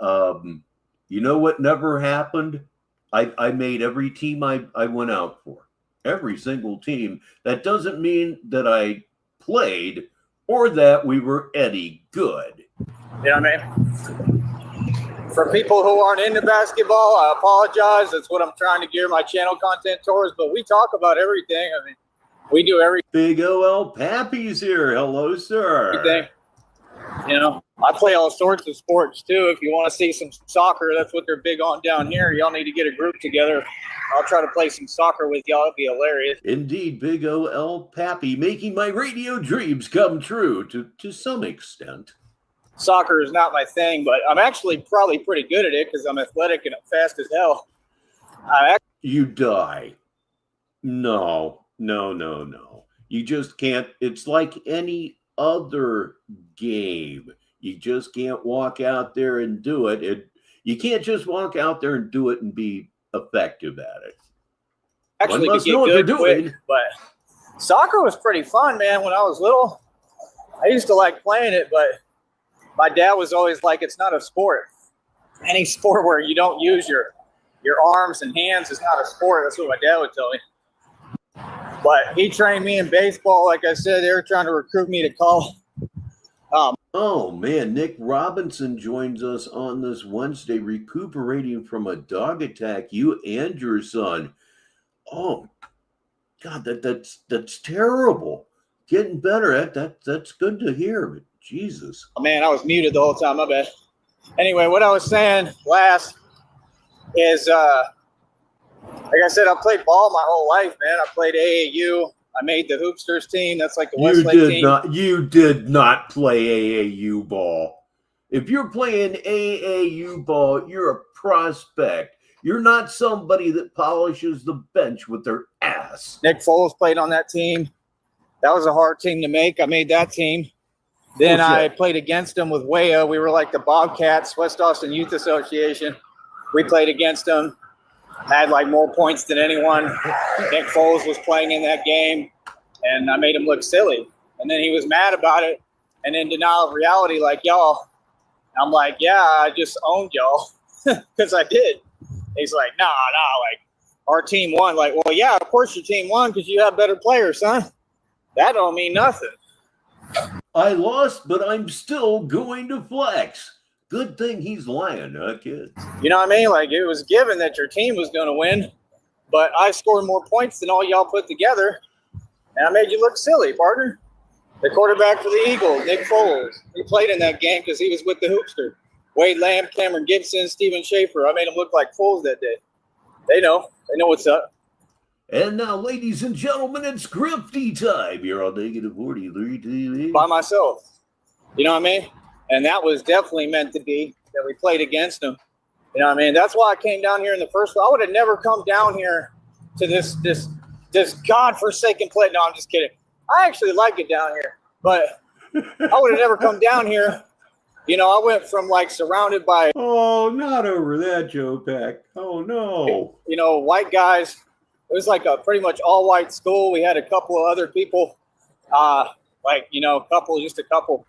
You know what never happened? I made every team I went out for. Every single team. That doesn't mean that I played or that we were any good. You know what I mean? For people who aren't into basketball, I apologize. That's what I'm trying to gear my channel content towards. But we talk about everything. I mean, we do everything. Big OL Pappy's here. Hello, sir. Everything. I play all sorts of sports too. If you want to see some soccer, that's what they're big on down here. Y'all need to get a group together. I'll try to play some soccer with y'all. It'd be hilarious. Indeed, Big OL Pappy, making my radio dreams come true to some extent. Soccer is not my thing, but I'm actually probably pretty good at it because I'm athletic and I'm fast as hell. You die. No. You just can't. It's like any other game. You just can't walk out there and do it. You can't just walk out there and do it and be effective at it. Actually, could get good quick, but soccer was pretty fun, man. When I was little, I used to like playing it, but my dad was always like, it's not a sport. Any sport where you don't use your arms and hands is not a sport. That's what my dad would tell me. But he trained me in baseball. Like I said, they were trying to recruit me to college. Oh, man. Nick Robinson joins us on this Wednesday, recuperating from a dog attack, you and your son. Oh, God, that's terrible. Getting better. That's good to hear. But Jesus. Oh, man, I was muted the whole time. My bad. Anyway, what I was saying last is, like I said, I played ball my whole life, man. I played AAU. I made the Hoopsters team. That's like the Westlake team. You did not play AAU ball. If you're playing AAU ball, you're a prospect. You're not somebody that polishes the bench with their ass. Nick Foles played on that team. That was a hard team to make. I made that team. Then I played against them with WEA. We were like the Bobcats, West Austin Youth Association. We played against them. Had like more points than anyone. Nick Foles was playing in that game, and I made him look silly. And then he was mad about it. And then denial of reality, like, y'all. I'm like, yeah, I just owned y'all because I did. He's like, nah, like our team won. Like, well, yeah, of course your team won because you have better players, son. That don't mean nothing. I lost, but I'm still going to flex. Good thing he's lying, huh, kids? You know what I mean? Like, it was given that your team was going to win, but I scored more points than all y'all put together, and I made you look silly, partner. The quarterback for the Eagles, Nick Foles, he played in that game because he was with the hoopster. Wade Lamb, Cameron Gibson, Steven Schaefer. I made him look like fools that day. They know what's up. And now, ladies and gentlemen, it's Grifty time. You're on negative 43 TV. By myself. You know what I mean? And that was definitely meant to be that we played against them. You know what I mean? That's why I came down here in the first place. I would have never come down here to this godforsaken place. No, I'm just kidding. I actually like it down here. But I would have never come down here. You know, I went from like surrounded by not over that, Joe Peck. Oh no. You know, white guys. It was like a pretty much all white school. We had a couple of other people, just a couple.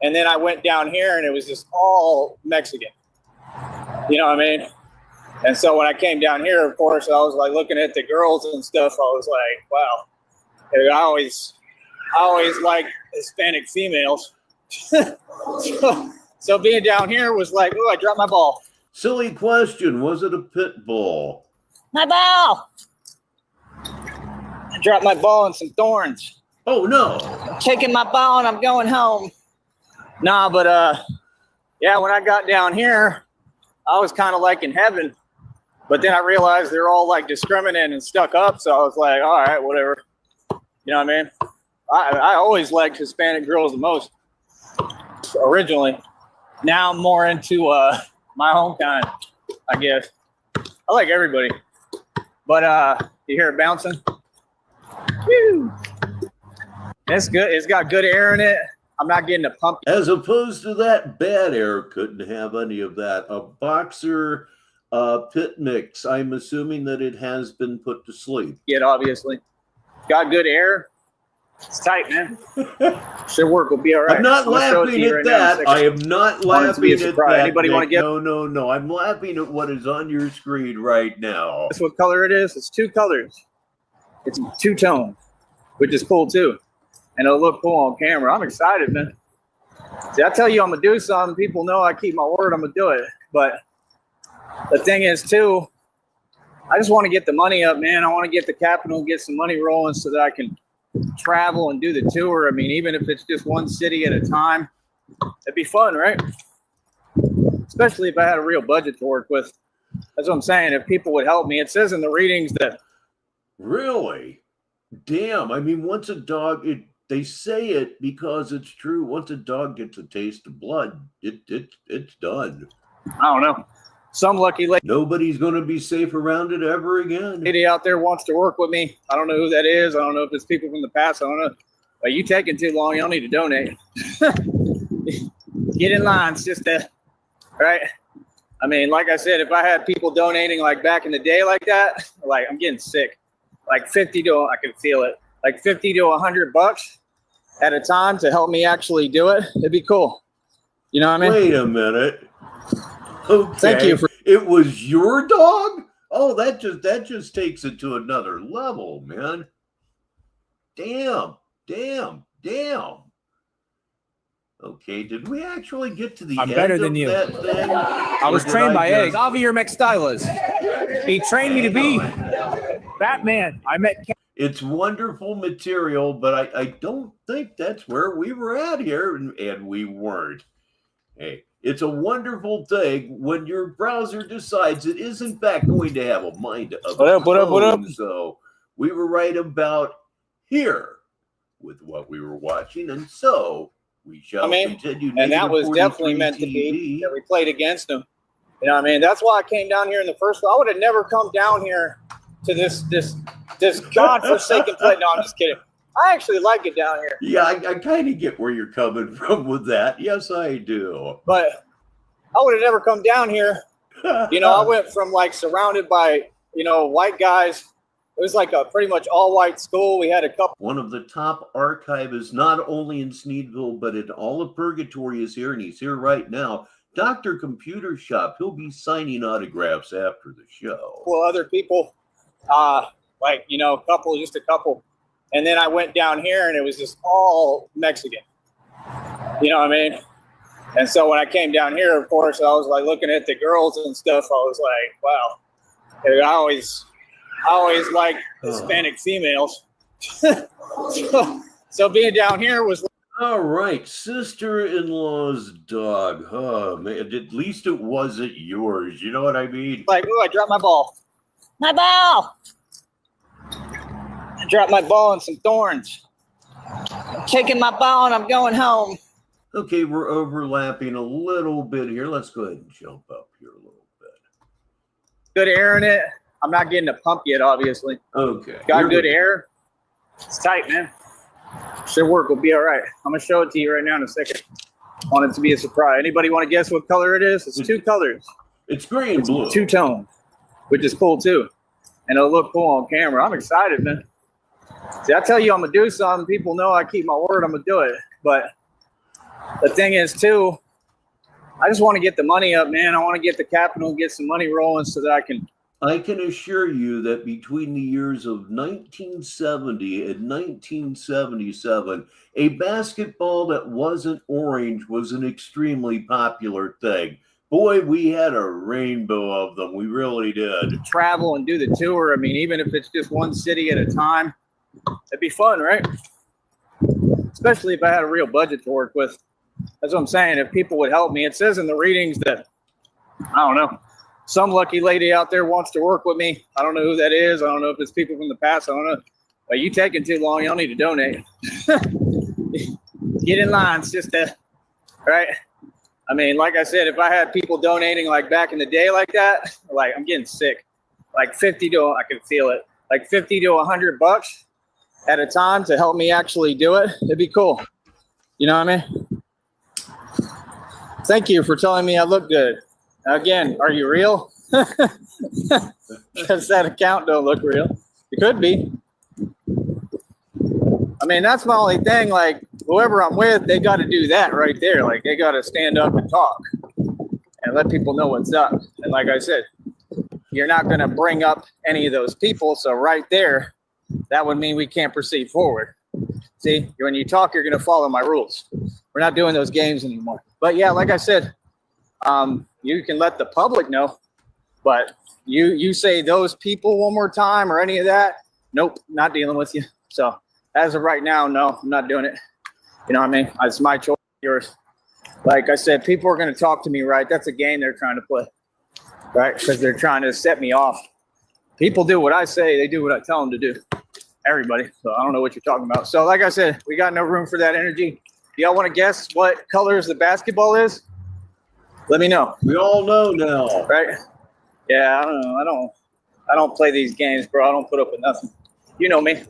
And then I went down here and it was just all Mexican. You know what I mean? And so when I came down here, of course, I was like looking at the girls and stuff. I was like, wow. I always liked Hispanic females. So being down here was like, oh, I dropped my ball. Silly question. Was it a pit bull? My ball. I dropped my ball in some thorns. Oh, no. I'm taking my ball and I'm going home. Nah, but yeah, when I got down here, I was kind of like in heaven. But then I realized they're all like discriminating and stuck up. So I was like, all right, whatever. You know what I mean? I always liked Hispanic girls the most originally. Now I'm more into my own kind, I guess. I like everybody. But you hear it bouncing? Woo. That's good. It's got good air in it. I'm not getting a pump. As opposed to that bad air, couldn't have any of that. A boxer pit mix. I'm assuming that it has been put to sleep. Yeah, obviously. Got good air. It's tight, man. Should work. Will be all right. I'm not laughing at that. I am not laughing at that. Anybody want to get? No. I'm laughing at what is on your screen right now. That's what color it is. It's two colors. It's two-tone, which is cool too. And it'll look cool on camera. I'm excited, man. See, I tell you I'm going to do something. People know I keep my word. I'm going to do it. But the thing is, too, I just want to get the money up, man. I want to get the capital and get some money rolling so that I can travel and do the tour. I mean, even if it's just one city at a time, it'd be fun, right? Especially if I had a real budget to work with. That's what I'm saying. If people would help me. It says in the readings that. Really? Damn. I mean, once a dog, they say it because it's true. Once a dog gets a taste of blood, it's done. I don't know. Some lucky lady. Nobody's going to be safe around it ever again. Lady out there wants to work with me. I don't know who that is. I don't know if it's people from the past. I don't know. But you taking too long. Y'all need to donate. Get in line, sister. Right? I mean, like I said, if I had people donating like back in the day like that, like I'm getting sick. Like 50 to, I can feel it. Like 50 to $100 at a time to help me actually do it. It'd be cool. You know what I mean? Wait a minute. Okay. Thank you for. It was your dog? Oh, that just takes it to another level, man. Damn. Okay, did we actually get to the I'm end better of than you. That thing? I was trained by Egg. Xavier McStyles. He trained me to be Batman. I met. It's wonderful material, but I don't think that's where we were at here, and we weren't. Hey, it's a wonderful thing when your browser decides it is in fact going to have a mind of its own. What up? So we were right about here with what we were watching, and so we shall continue. And that was definitely meant to be that we played against them. You know what I mean? That's why I came down here in the first place. I would have never come down here to this godforsaken place. No, I'm just kidding. I actually like it down here. Yeah, I kind of get where you're coming from with that. Yes, I do. But I would have never come down here. You know, I went from like surrounded by, you know, white guys. It was like a pretty much all-white school. We had a couple. One of the top archivists, not only in Sneedville, but in all of Purgatory is here, and he's here right now. Dr. Computer Shop. He'll be signing autographs after the show. Well, other people, like, you know, just a couple. And then I went down here and it was just all Mexican. You know what I mean? And so when I came down here, of course, I was like looking at the girls and stuff. I was like, wow. And I always like Hispanic females. so being down here was. All right, sister-in-law's dog. Oh, man, at least it wasn't yours. You know what I mean? Like, oh, I dropped my ball. My ball! I dropped my ball in some thorns. I'm taking my ball and I'm going home. Okay, we're overlapping a little bit here. Let's go ahead and jump up here a little bit. Good air in it. I'm not getting a pump yet, obviously. Okay. Got good air. It's tight, man. Should work. Will be all right. I'm going to show it to you right now in a second. Want it to be a surprise. Anybody want to guess what color it is? It's two colors. It's gray and blue. Two-tone, which is cool, too. And it'll look cool on camera. I'm excited, man. See, I tell you I'm going to do something. People know I keep my word. I'm going to do it. But the thing is, too, I just want to get the money up, man. I want to get the capital and get some money rolling so that I can assure you that between the years of 1970 and 1977, a basketball that wasn't orange was an extremely popular thing. Boy, we had a rainbow of them. We really did. Travel and do the tour. I mean, even if it's just one city at a time, it'd be fun, right? Especially if I had a real budget to work with. That's what I'm saying. If people would help me. It says in the readings that, I don't know, some lucky lady out there wants to work with me. I don't know who that is. I don't know if it's people from the past. I don't know. But you taking too long, y'all need to donate. Get in line, sister. Right? I mean, like I said, if I had people donating like back in the day like that, like I'm getting sick. Like I can feel it. Like 50 to $100 at a time to help me actually do it. It'd be cool. You know what I mean? Thank you for telling me I look good. Again, are you real? Because that account don't look real. It could be. I mean, that's my only thing. Like, whoever I'm with, they got to do that right there. Like, they got to stand up and talk and let people know what's up. And like I said, you're not going to bring up any of those people. So right there, that would mean we can't proceed forward. See, when you talk, you're going to follow my rules. We're not doing those games anymore. But yeah, like I said, you can let the public know, but you say those people one more time or any of that, nope, not dealing with you. So as of right now, no, I'm not doing it. You know what I mean? It's my choice, yours. Like I said, people are going to talk to me, right? That's a game they're trying to play, right? Because they're trying to set me off. People do what I say. They do what I tell them to do. Everybody. So I don't know what you're talking about. So like I said, we got no room for that energy. Y'all want to guess what colors the basketball is? Let me know. We all know now. Right? Yeah, I don't know. I don't play these games, bro. I don't put up with nothing. You know me.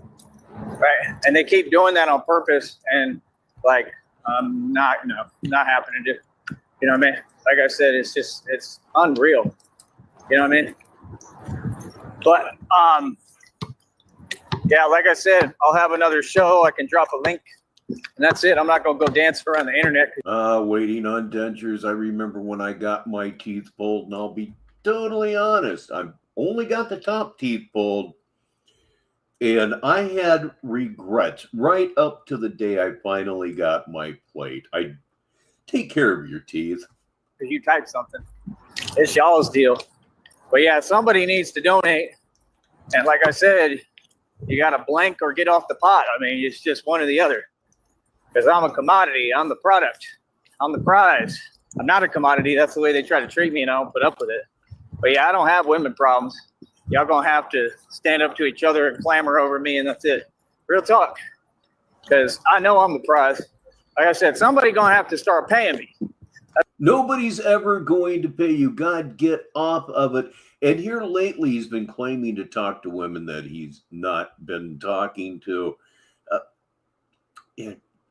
Right? And they keep doing that on purpose. And like, not happening to do. You know what I mean? Like I said, it's unreal. You know what I mean? But, yeah, like I said, I'll have another show. I can drop a link. And that's it. I'm not going to go dance around the internet. Waiting on dentures. I remember when I got my teeth pulled, and I'll be totally honest. I've only got the top teeth pulled, and I had regrets right up to the day I finally got my plate. I take care of your teeth. Because you type something. It's y'all's deal. But yeah, somebody needs to donate. And like I said, you got to blank or get off the pot. I mean, it's just one or the other. Because I'm a commodity. I'm the product. I'm the prize. I'm not a commodity. That's the way they try to treat me, and I don't put up with it. But yeah, I don't have women problems. Y'all going to have to stand up to each other and clamor over me, and that's it. Real talk. Because I know I'm the prize. Like I said, somebody going to have to start paying me. Nobody's ever going to pay you. God, get off of it. And here lately, he's been claiming to talk to women that he's not been talking to.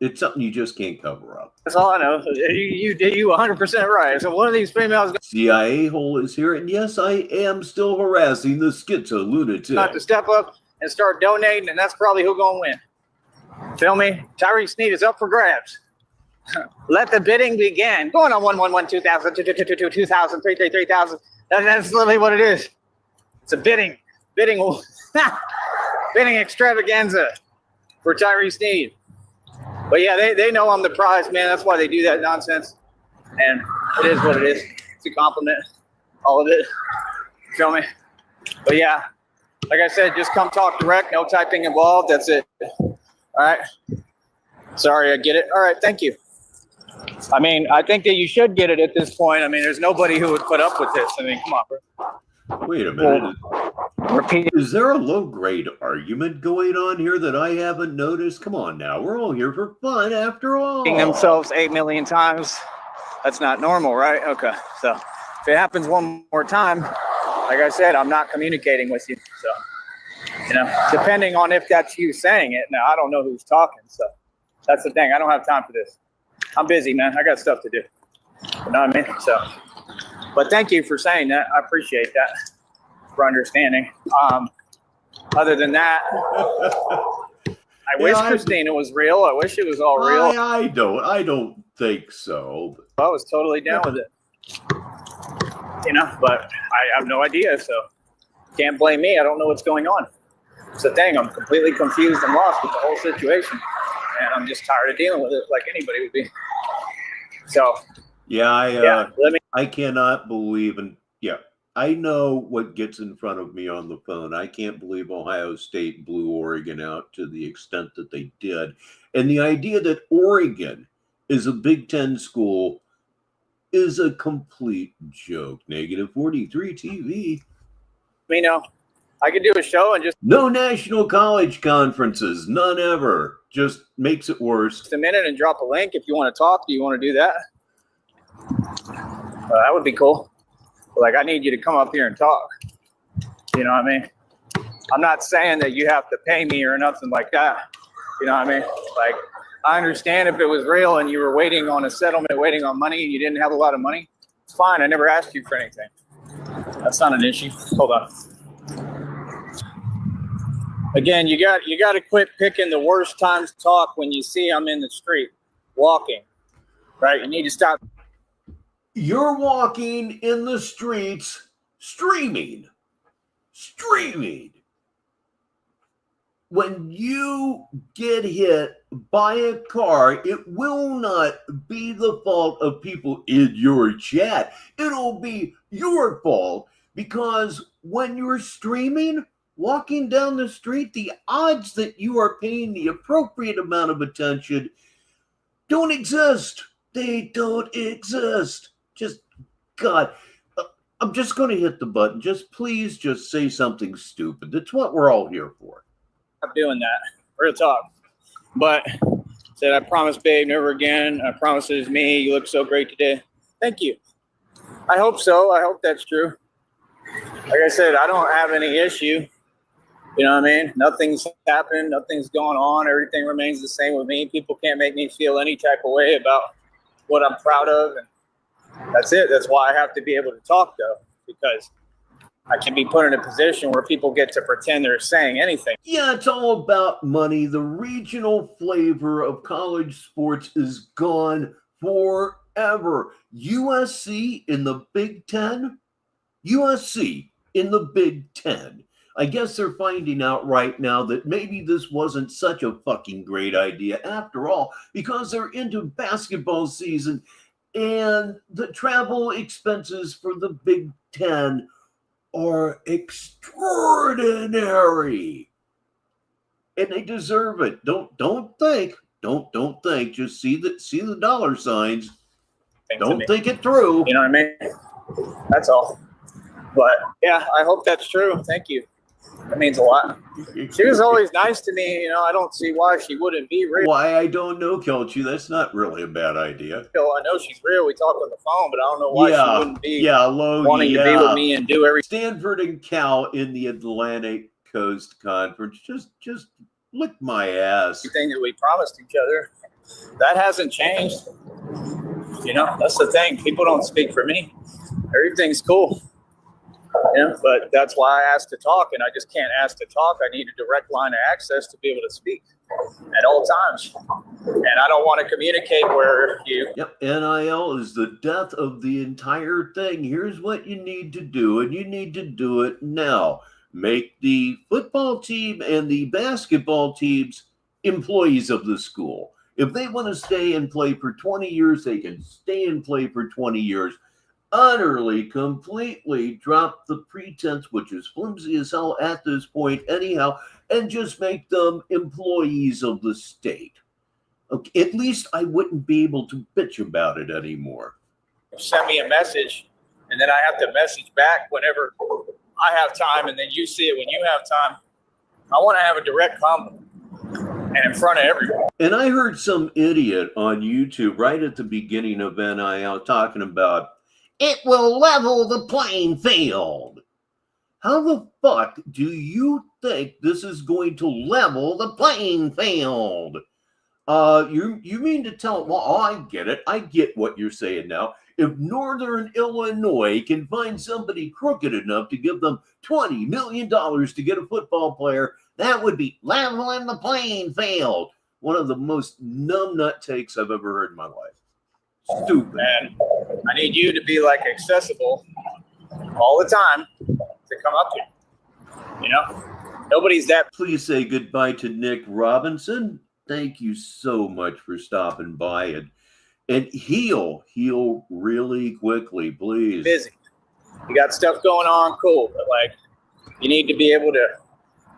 It's something you just can't cover up. That's all I know. You 100% right. So one of these females CIA hole is here, and yes, I am still harassing the schizo lunatic. got to step up and start donating, and that's probably who's going to win. Feel me? Tyree Sneed is up for grabs. Let the bidding begin. Going on 111 2000 2000 3000. That's literally what it is. It's a bidding extravaganza for Tyree Sneed. But yeah, they know I'm the prize, man. That's why they do that nonsense. And it is what it is. It's a compliment, all of it. Feel me? But yeah, like I said, just come talk direct. No typing involved. That's it. All right. Sorry, I get it. All right, thank you. I mean, I think that you should get it at this point. I mean, there's nobody who would put up with this. I mean, come on, bro. Wait a minute. Repeat. Is there a low-grade argument going on here that I haven't noticed? Come on now. We're all here for fun after all. Themselves 8 million times. That's not normal, right? Okay. So if it happens one more time, like I said, I'm not communicating with you. So, you know, depending on if that's you saying it. Now, I don't know who's talking. So that's the thing. I don't have time for this. I'm busy, man. I got stuff to do. You know what I mean? So, but thank you for saying that. I appreciate that, for understanding. Other than that, I wish Christina was real. I wish it was all real. I don't think so. I was totally down with it. You know, but I have no idea, so can't blame me. I don't know what's going on. It's the thing. I'm completely confused and lost with the whole situation. And I'm just tired of dealing with it like anybody would be. So, I cannot believe, and I know what gets in front of me on the phone. I can't believe Ohio State blew Oregon out to the extent that they did. And the idea that Oregon is a Big Ten school is a complete joke. Negative 43 TV. You know, I could do a show and just no national college conferences, none ever. Just makes it worse. Just a minute and drop a link if you want to talk. Do you want to do that? That would be cool. Like, I need you to come up here and talk. You know what I mean? I'm not saying that you have to pay me or nothing like that. You know what I mean? Like, I understand if it was real and you were waiting on a settlement, waiting on money, and you didn't have a lot of money. It's fine. I never asked you for anything. That's not an issue. Hold on. Again, you got to quit picking the worst times to talk when you see I'm in the street walking, right? You need to stop. You're walking in the streets streaming. When you get hit by a car, it will not be the fault of people in your chat. It'll be your fault, because when you're streaming, walking down the street, the odds that you are paying the appropriate amount of attention don't exist. They don't exist. Just, God, I'm just going to hit the button. Please say something stupid. That's what we're all here for. I'm doing that. Real talk. But said, I promise, babe, never again. I promise it is me. You look so great today. Thank you. I hope so. I hope that's true. Like I said, I don't have any issue. You know what I mean? Nothing's happened. Nothing's going on. Everything remains the same with me. People can't make me feel any type of way about what I'm proud of. And that's it. That's why I have to be able to talk, though, because I can be put in a position where people get to pretend they're saying anything. Yeah, it's all about money. The regional flavor of college sports is gone forever. USC in the Big Ten? USC in the Big Ten. I guess they're finding out right now that maybe this wasn't such a fucking great idea after all, because they're into basketball season and the travel expenses for the Big Ten are extraordinary. And they deserve it. Don't think. Just see the dollar signs. Don't think it through. You know what I mean? That's all. But yeah, I hope that's true. Thank you. That means a lot. She was always nice to me. You know, I don't see why she wouldn't be real. Why, I don't know, Kelchi. That's not really a bad idea. I know she's real. We talk on the phone, but I don't know why she wouldn't be wanting to be with me and do everything. Stanford and Cal in the Atlantic Coast Conference. Just Lick my ass. Everything that we promised each other, that hasn't changed. You know, that's the thing. People don't speak for me. Everything's cool. You know, but that's why I asked to talk, and I just can't ask to talk. I need a direct line of access to be able to speak at all times. And I don't want to communicate where you... Yep, NIL is the death of the entire thing. Here's what you need to do, and you need to do it now. Make the football team and the basketball teams employees of the school. If they want to stay and play for 20 years, they can stay and play for 20 years. Utterly, completely drop the pretense, which is flimsy as hell at this point anyhow, and just make them employees of the state. Okay, at least I wouldn't be able to bitch about it anymore. Send me a message, and then I have to message back whenever I have time, and then you see it when you have time. I want to have a direct comment and in front of everyone. And I heard some idiot on YouTube right at the beginning of NIL talking about it will level the playing field. How the fuck do you think this is going to level the playing field? You mean to tell, well, I get it. I get what you're saying now. If Northern Illinois can find somebody crooked enough to give them $20 million to get a football player, that would be leveling the playing field. One of the most numbnut takes I've ever heard in my life. Stupid. Man, I need you to be like accessible all the time to come up here. You know, nobody's that. Please say goodbye to Nick Robinson. Thank you so much for stopping by and heal really quickly, please. Busy. You got stuff going on, cool, but like you need to be able to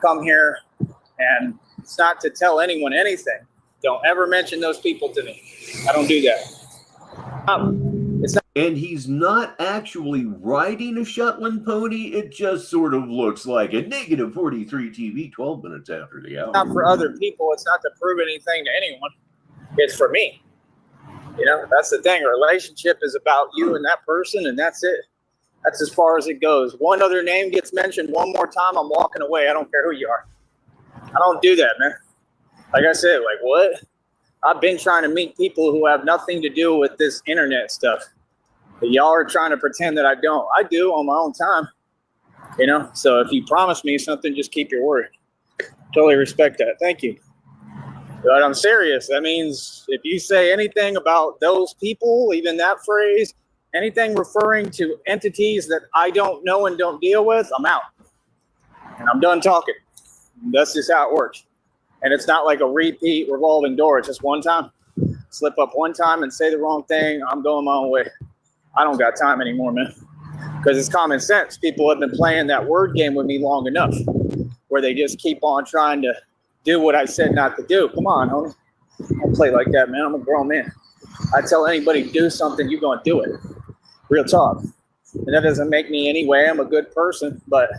come here, and it's not to tell anyone anything. Don't ever mention those people to me. I don't do that. It's not. And he's not actually riding a Shetland pony. It just sort of looks like a negative 43 TV 12 minutes after the hour. Not for other people. It's not to prove anything to anyone. It's for me. You know, that's the thing. A relationship is about you and that person, and that's it. That's as far as it goes. One other name gets mentioned one more time, I'm walking away. I don't care who you are. I don't do that, man. Like I said, like what? I've been trying to meet people who have nothing to do with this internet stuff. But y'all are trying to pretend that I don't. I do on my own time. You know, so if you promise me something, just keep your word. Totally respect that. Thank you. But I'm serious. That means if you say anything about those people, even that phrase, anything referring to entities that I don't know and don't deal with, I'm out. And I'm done talking. That's just how it works. And it's not like a repeat revolving door. It's just one time. Slip up one time and say the wrong thing, I'm going my own way. I don't got time anymore, man. Because it's common sense. People have been playing that word game with me long enough where they just keep on trying to do what I said not to do. Come on, homie. Don't play like that, man. I'm a grown man. I tell anybody to do something, you're going to do it. Real talk. And that doesn't make me any way. I'm a good person, but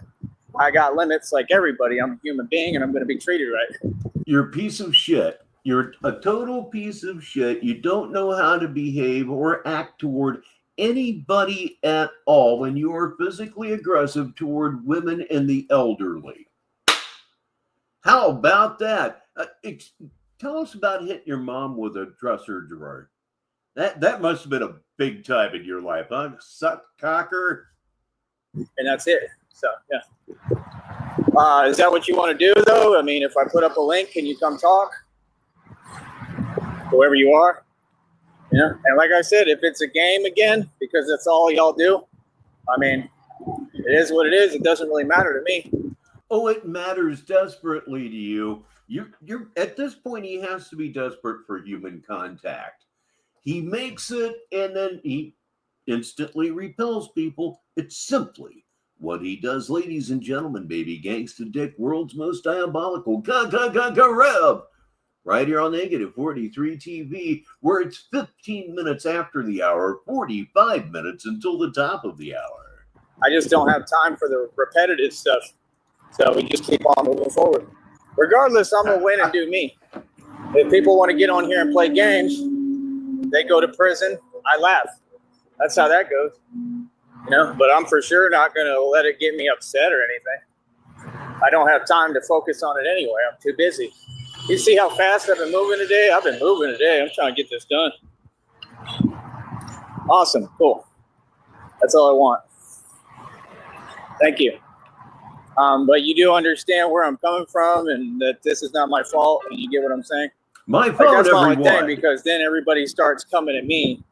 I got limits like everybody. I'm a human being, and I'm going to be treated right. You're a piece of shit. You're a total piece of shit. You don't know how to behave or act toward anybody at all, and you are physically aggressive toward women and the elderly. How about that? Tell us about hitting your mom with a dresser drawer. That must have been a big time in your life, huh? Suck cocker. And that's it. So, yeah. Is that what you want to do, though? I mean, if I put up a link, can you come talk? Whoever you are. Yeah. And like I said, if it's a game again, because that's all y'all do, I mean, it is what it is. It doesn't really matter to me. Oh, it matters desperately to you. You're at this point, he has to be desperate for human contact. He makes it, and then he instantly repels people. It's simply what he does, ladies and gentlemen, baby gangsta dick, world's most diabolical Rev. Right here on Negative 43 TV, where it's 15 minutes after the hour, 45 minutes until the top of the hour. I just don't have time for the repetitive stuff. So we just keep on moving forward. Regardless, I'm going to win and do me. If people want to get on here and play games, they go to prison, I laugh. That's how that goes. You know, but I'm for sure not going to let it get me upset or anything. I don't have time to focus on it anyway. I'm too busy. You see how fast I've been moving today? I've been moving today. I'm trying to get this done. Awesome. Cool. That's all I want. Thank you. But you do understand where I'm coming from and that this is not my fault, and you get what I'm saying? My fault, that's my everyone. thing, because then everybody starts coming at me.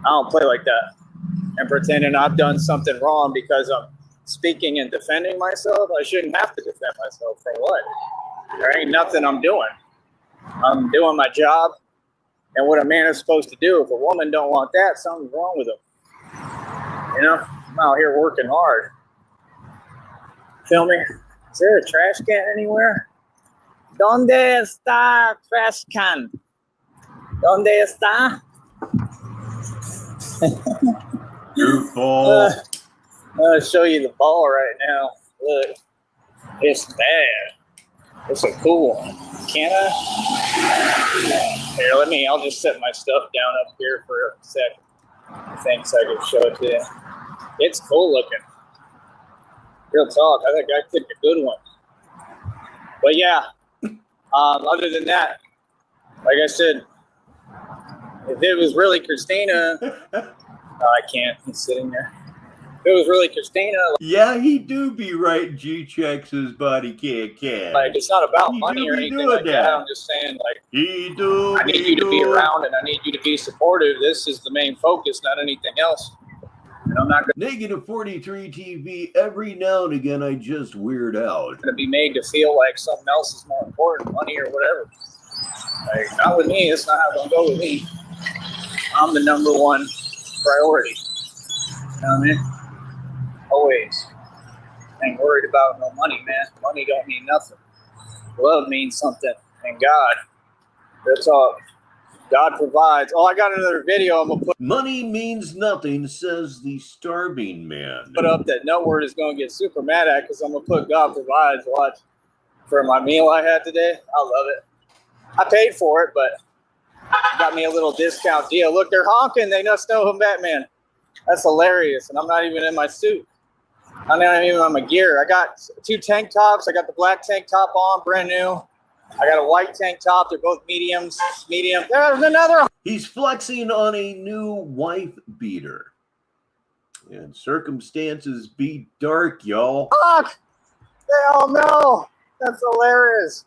I don't play like that and pretending I've done something wrong because I'm speaking and defending myself. I shouldn't have to defend myself for what? There ain't nothing I'm doing. I'm doing my job and what a man is supposed to do. If a woman don't want that, something's wrong with them. You know, I'm out here working hard. Feel me? Is there a trash can anywhere? ¿Dónde está trash can? ¿Dónde está? Goofball. I'm going to show you the ball right now. Look, it's bad. It's a cool one. Can I? Here, I'll just set my stuff down up here for a second. Thanks, I can show it to you. It's cool looking. Real talk, I think I picked a good one. But yeah, other than that, like I said, if it was really Christina, I can't. He's sitting there. If it was really Christina, yeah, he do be right. G checks his body can. like it's not about He money do or be anything doing like that. that. I'm just saying, like, I I need you to be around and I need you to be supportive. This is the main focus, not anything else. And I'm not Negative 43 TV. Every now and again, I just weird out. going to be made to feel like something else is more important, money or whatever. Like, not with me. It's not how it's going to go with me. I'm the number one priority. You know what I mean? Always. Ain't worried about no money, man. Money don't mean nothing. Love means something. And God, that's all. God provides. Oh, I got another video I'm going to put Money means nothing, says the starving man. up that no word is going to get super mad at because I'm going to put God provides. Watch. For my meal I had today. I love it. I paid for it, but got me a little discount deal. Look, they're honking. They must know I'm Batman. That's hilarious. And I'm not even in my suit. I'm not even on my gear. I got 2 tank tops. I got the black tank top on, brand new. I got a white tank top. They're both mediums. Medium. There's another. He's flexing on a new wife beater. And circumstances be dark, y'all. Fuck! They all know. That's hilarious.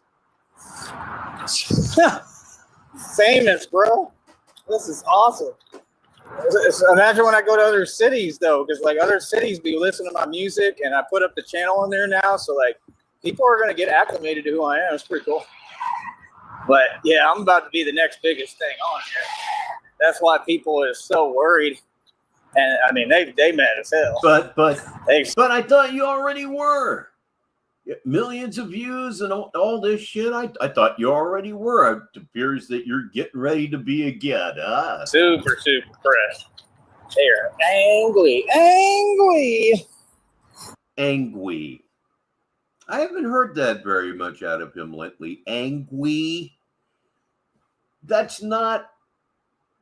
Famous, bro. This is awesome. Imagine when I go to other cities, though, because like other cities be listening to my music, and I put up the channel in there now, so like people are gonna get acclimated to who I am. It's pretty cool. But yeah, I'm about to be the next biggest thing on here. That's why people are so worried. And I mean, they mad as hell. But I thought you already were. Millions of views and all this shit. I thought you already were. It appears that you're getting ready to be again. Super fresh. They're angry. I haven't heard that very much out of him lately. Angry. That's not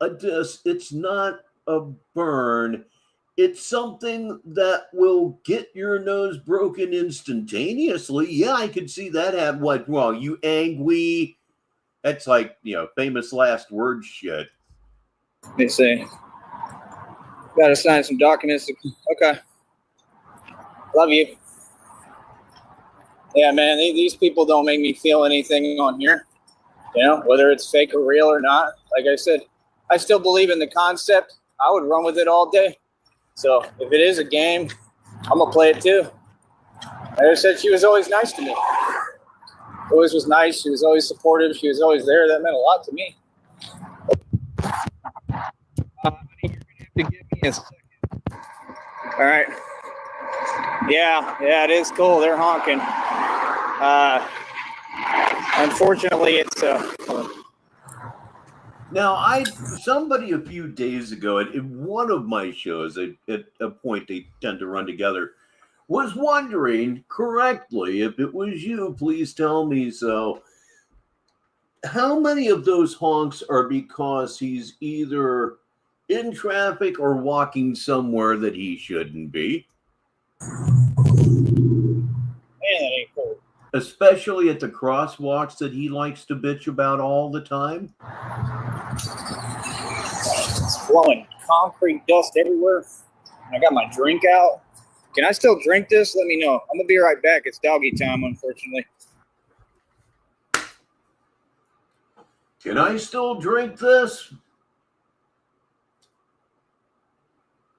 a diss. It's not a burn. It's something that will get your nose broken instantaneously. Yeah, I could see that happen. What's wrong? You angry? That's like, famous last word shit. Let me see. Got to sign some documents. Okay. Love you. Yeah, man, these people don't make me feel anything on here. Whether it's fake or real or not. Like I said, I still believe in the concept. I would run with it all day. So if it is a game, I'm going to play it too. Like I said, she was always nice to me. Always was nice. She was always supportive. She was always there. That meant a lot to me. You're going to have to give me a second. All right. Yeah, it is cool. They're honking. Unfortunately, it's Now, somebody a few days ago at one of my shows, at a point they tend to run together, was wondering correctly, if it was you, please tell me so, how many of those honks are because he's either in traffic or walking somewhere that he shouldn't be? Man, that ain't cool. especially at the crosswalks that he likes to bitch about all the time? It's blowing concrete dust everywhere. I got my drink out. Can I still drink this? Let me know. I'm going to be right back. It's doggy time, unfortunately. Can I still drink this?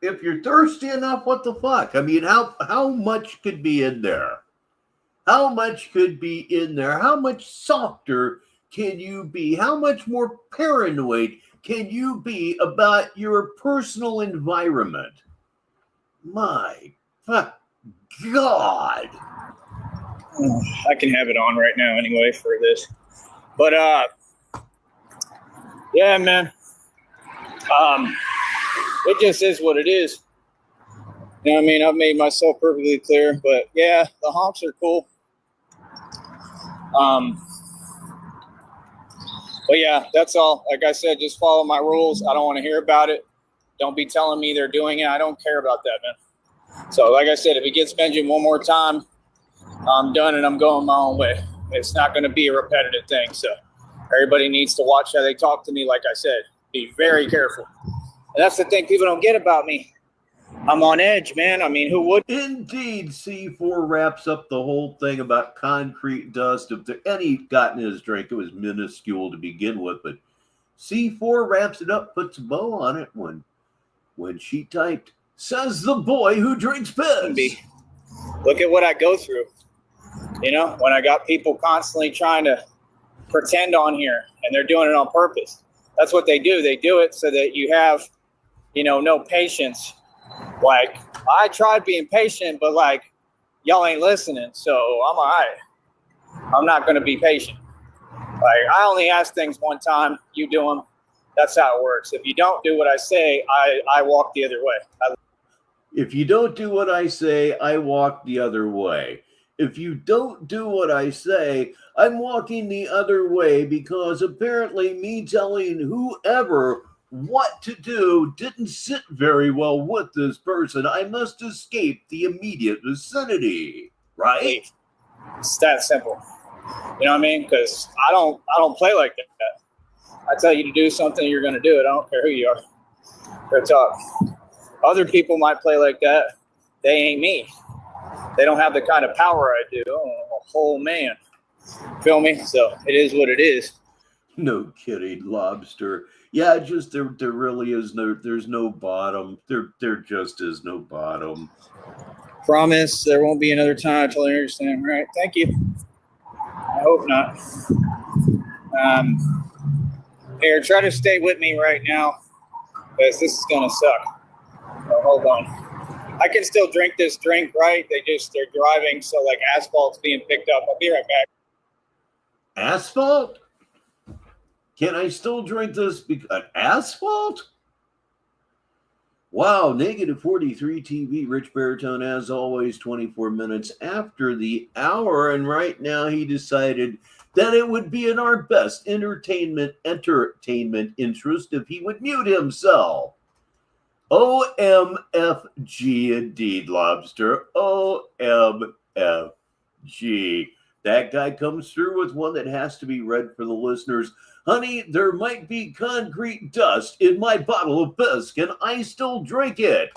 If you're thirsty enough, what the fuck? I mean, how much could be in there? How much could be in there? How much softer can you be? How much more paranoid can you be about your personal environment? My fuck God. I can have it on right now anyway for this. But, yeah, man. It just is what it is. You know what I mean? I've made myself perfectly clear. But, yeah, the honks are cool. But, yeah, that's all. Like I said, just follow my rules. I don't want to hear about it. Don't be telling me they're doing it. I don't care about that, man. So, like I said, if it gets mentioned one more time, I'm done and I'm going my own way. It's not going to be a repetitive thing. So, everybody needs to watch how they talk to me. Like I said, be very careful. And that's the thing people don't get about me. I'm on edge, man. I mean, who would? Indeed, C4 wraps up the whole thing about concrete dust. If any got in his drink, it was minuscule to begin with, but C4 wraps it up, puts a bow on it when she typed, says the boy who drinks piss. Look at what I go through. You know, when I got people constantly trying to pretend on here, and they're doing it on purpose. That's what they do. They do it so that you have, you know, no patience. Like, I tried being patient, but like, y'all ain't listening. So I'm all right. I'm not going to be patient. Like, I only ask things one time. You do them. That's how it works. If you don't do what I say, I walk the other way. If you don't do what I say, I walk the other way. If you don't do what I say, I'm walking the other way because apparently me telling whoever what to do didn't sit very well with this person. I must escape the immediate vicinity, right? It's that simple. You know what I mean? Because I don't play like that. I tell you to do something, you're going to do it. I don't care who you are. Real talk. Other people might play like that. They ain't me. They don't have the kind of power I do. I'm a whole man. Feel me? So it is what it is. No kidding, Lobster. Yeah, just there really is there's no bottom. There just is no bottom. Promise there won't be another time. I totally understand. All right. Thank you. I hope not. Here, try to stay with me right now because this is going to suck. Oh, hold on. I can still drink this drink, right? They're driving, so like asphalt's being picked up. I'll be right back. Asphalt? Can I still drink this? Asphalt? Wow, negative 43 TV, Rich Baritone, as always, 24 minutes after the hour. And right now he decided that it would be in our best entertainment interest if he would mute himself. OMFG indeed, Lobster. OMFG. That guy comes through with one that has to be read for the listeners. Honey, there might be concrete dust in my bottle of piss. Can I still drink it?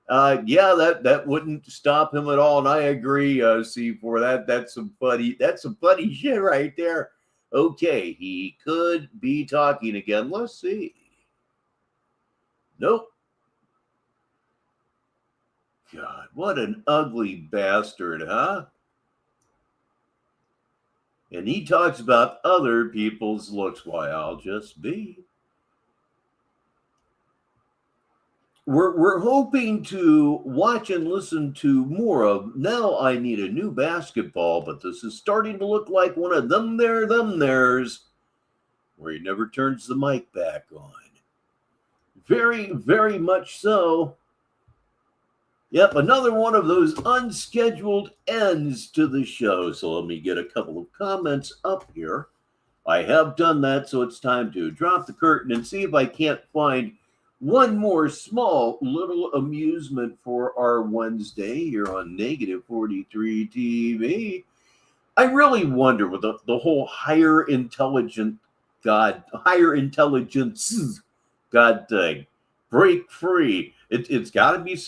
Yeah, that wouldn't stop him at all. And I agree, C4. That's some funny shit right there. Okay, he could be talking again. Let's see. Nope. God, what an ugly bastard, huh? And he talks about other people's looks. Why, I'll just be. We're hoping to watch and listen to more of Now I Need a New Basketball, but this is starting to look like one of them there's, where he never turns the mic back on. Very, very much so. Yep, another one of those unscheduled ends to the show. So let me get a couple of comments up here. I have done that, so it's time to drop the curtain and see if I can't find one more small little amusement for our Wednesday here on Negative 43 TV. I really wonder with the whole higher intelligence God thing. Break free. It's got to be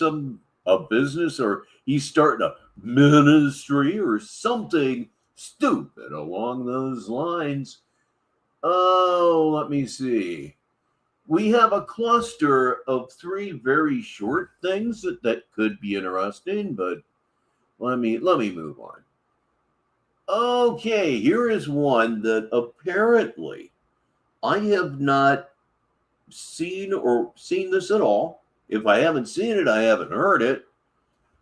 a business, or he's starting a ministry or something stupid along those lines. Oh, let me see. We have a cluster of 3 very short things that could be interesting, but let me move on. Okay, here is one that apparently I have not seen this at all. If I haven't seen it, I haven't heard it.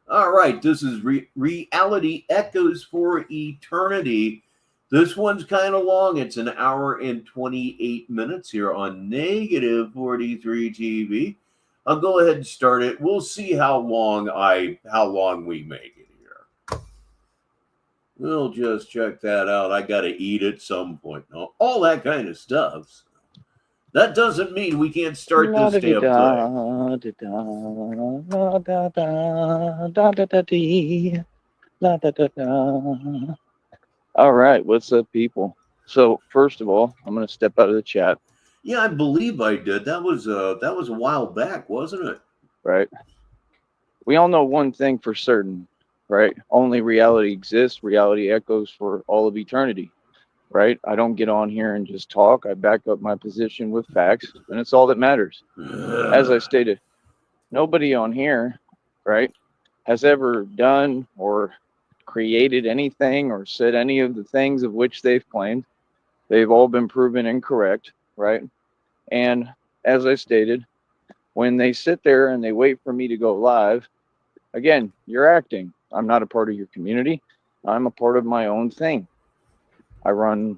All right, this is Reality Echoes for Eternity. This one's kind of long. It's an hour and 28 minutes here on Negative 43 TV. I'll go ahead and start it. We'll see how long we make it here. We'll just check that out. I got to eat at some point. All that kind of stuff. That doesn't mean we can't start this damn thing. All right, what's up, people? So first of all, I'm going to step out of the chat. Yeah, I believe I did. That was a while back, wasn't it? Right. We all know one thing for certain, right? Only reality exists. Reality echoes for all of eternity, right? I don't get on here and just talk. I back up my position with facts, and it's all that matters. As I stated, nobody on here, right, has ever done or created anything or said any of the things of which they've claimed. They've all been proven incorrect, right? And as I stated, when they sit there and they wait for me to go live, again, you're acting. I'm not a part of your community. I'm a part of my own thing. I run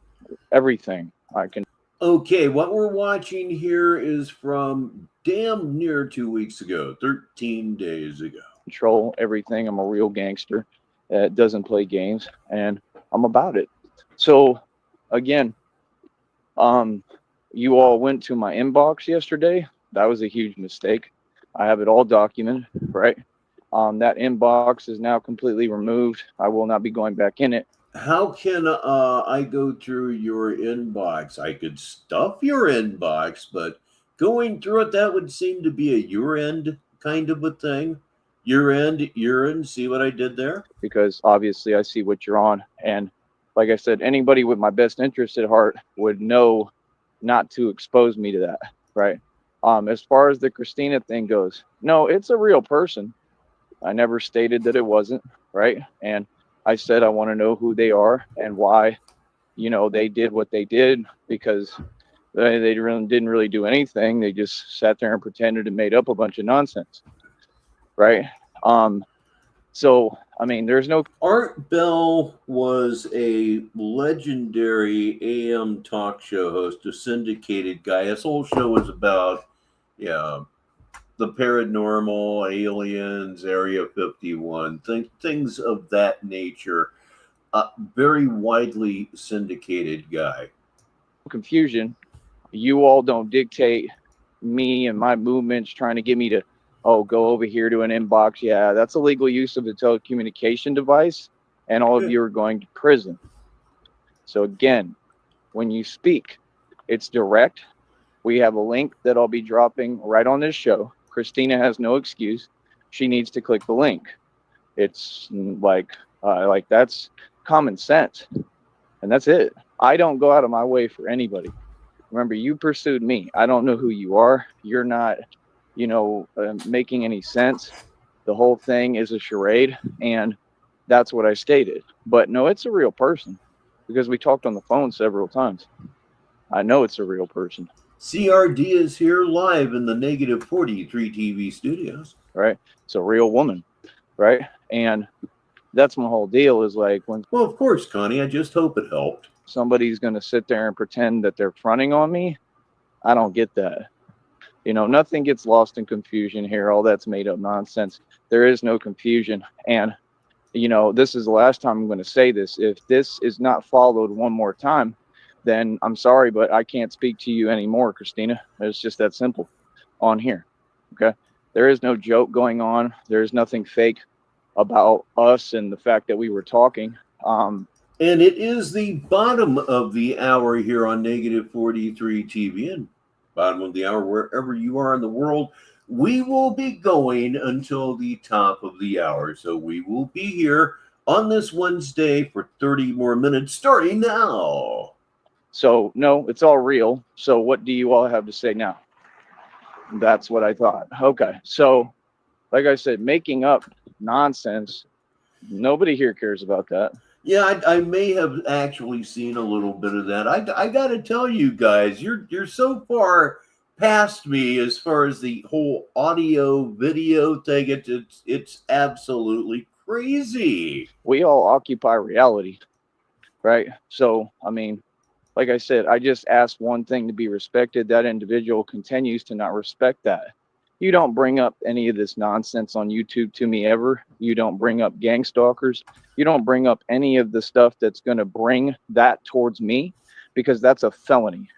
everything I can. Okay, what we're watching here is from damn near 2 weeks ago, 13 days ago. Control everything. I'm a real gangster that doesn't play games, and I'm about it. So again, you all went to my inbox yesterday. That was a huge mistake. I have it all documented, right? That inbox is now completely removed. I will not be going back in it. How can I go through your inbox? I could stuff your inbox, but going through it, that would seem to be a your end kind of a thing. Your end, urine. See what I did there? Because obviously I see what you're on. And like I said, anybody with my best interest at heart would know not to expose me to that, right? As far as the Christina thing goes, no, it's a real person. I never stated that it wasn't, right? And I said I want to know who they are and why, they did what they did, because they really didn't really do anything. They just sat there and pretended and made up a bunch of nonsense, right? So I mean, there's no. Art Bell was a legendary AM talk show host, a syndicated guy. His whole show was about, the paranormal, aliens, Area 51, things of that nature. Very widely syndicated guy. Confusion. You all don't dictate me and my movements trying to get me to, go over here to an inbox. Yeah, that's illegal use of a telecommunication device, and all of you are going to prison. So again, when you speak, it's direct. We have a link that I'll be dropping right on this show. Christina has no excuse. She needs to click the link. It's like that's common sense, and that's it. I don't go out of my way for anybody. Remember, you pursued me. I don't know who you are. You're not, making any sense. The whole thing is a charade, and that's what I stated. But no, it's a real person, because we talked on the phone several times. I know it's a real person. CRD is here live in the Negative 43 TV studios. Right. It's a real woman. Right. And that's my whole deal, is like, when. Well, of course, Connie, I just hope it helped. Somebody's going to sit there and pretend that they're fronting on me. I don't get that. Nothing gets lost in confusion here. All that's made up nonsense. There is no confusion. And, this is the last time I'm going to say this. If this is not followed one more time, then I'm sorry, but I can't speak to you anymore, Christina. It's just that simple on here. Okay. There is no joke going on. There's nothing fake about us and the fact that we were talking. And it is the bottom of the hour here on Negative 43 TV, and bottom of the hour wherever you are in the world. We will be going until the top of the hour. So we will be here on this Wednesday for 30 more minutes starting now. So, no, it's all real. So what do you all have to say now? That's what I thought. Okay. So, like I said, making up nonsense, nobody here cares about that. Yeah, I may have actually seen a little bit of that. I got to tell you guys, you're so far past me as far as the whole audio video thing. It's absolutely crazy. We all occupy reality, right? So, I mean, like I said, I just asked one thing to be respected. That individual continues to not respect that. You don't bring up any of this nonsense on YouTube to me ever. You don't bring up gang stalkers. You don't bring up any of the stuff that's going to bring that towards me, because that's a felony.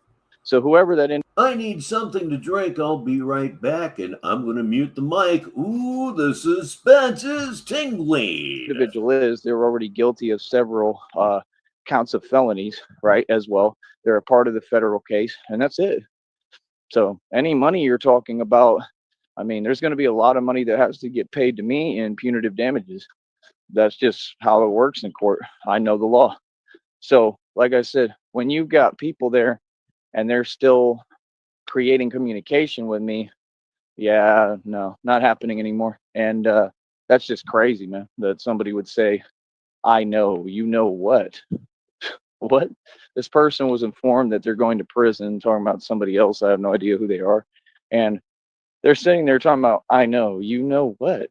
So whoever that I need something to drink. I'll be right back, and I'm going to mute the mic. Ooh, the suspense is tingling. individual is, they're already guilty of several counts of felonies, right? As well, they're a part of the federal case, and that's it. So any money you're talking about, I mean, there's going to be a lot of money that has to get paid to me in punitive damages. That's just how it works in court. I know the law. So, like I said, when you've got people there and they're still creating communication with me, yeah, no, not happening anymore. And that's just crazy, man, that somebody would say, I know, you know what? What? This person was informed that they're going to prison, talking about somebody else. I have no idea who they are. And they're sitting there talking about, I know, you know what?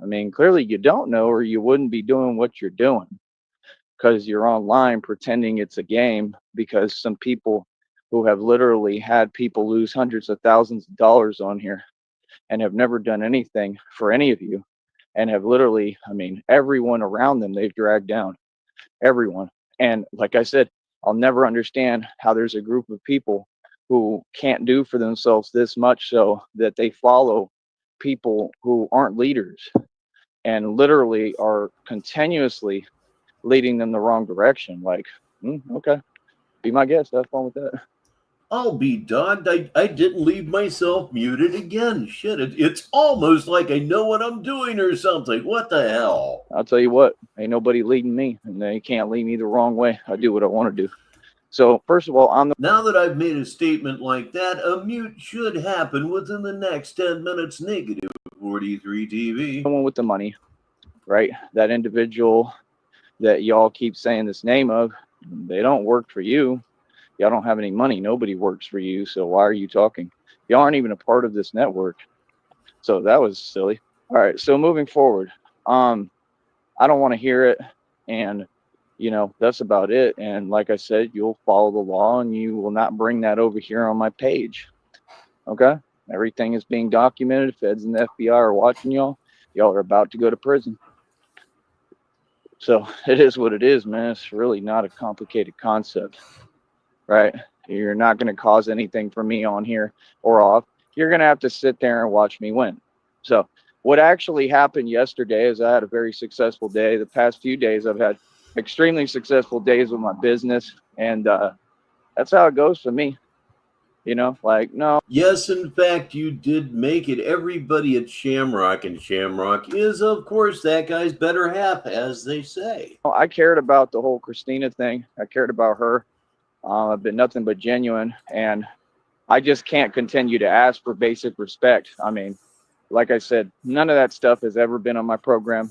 I mean, clearly you don't know, or you wouldn't be doing what you're doing, because you're online pretending it's a game, because some people who have literally had people lose hundreds of thousands of dollars on here and have never done anything for any of you, and have literally, I mean, everyone around them, they've dragged down everyone. And like I said, I'll never understand how there's a group of people who can't do for themselves this much, so that they follow people who aren't leaders and literally are continuously leading them the wrong direction. Like, okay, be my guest. Have fun with that. I'll be dogged. I didn't leave myself muted again. Shit, it's almost like I know what I'm doing or something. What the hell? I'll tell you what, ain't nobody leading me, and they can't lead me the wrong way. I do what I want to do. So first of all, now that I've made a statement like that, a mute should happen within the next 10 minutes. Negative 43 TV. Someone with the money, right? That individual that y'all keep saying this name of, they don't work for you. Y'all don't have any money. Nobody works for you. So why are you talking? Y'all aren't even a part of this network. So that was silly. All right. So moving forward, I don't want to hear it. And, you know, that's about it. And like I said, you'll follow the law, and you will not bring that over here on my page. Okay. Everything is being documented. Feds and the FBI are watching y'all. Y'all are about to go to prison. So it is what it is, man. It's really not a complicated concept, right? You're not going to cause anything for me on here or off. You're going to have to sit there and watch me win. So what actually happened yesterday is I had a very successful day. The past few days, I've had extremely successful days with my business. And that's how it goes for me. You know, like, no. Yes, in fact, you did make it. Everybody at Shamrock, and Shamrock is, of course, that guy's better half, as they say. I cared about the whole Christina thing. I cared about her. I've been nothing but genuine, and I just can't continue to ask for basic respect. I mean, like I said, none of that stuff has ever been on my program.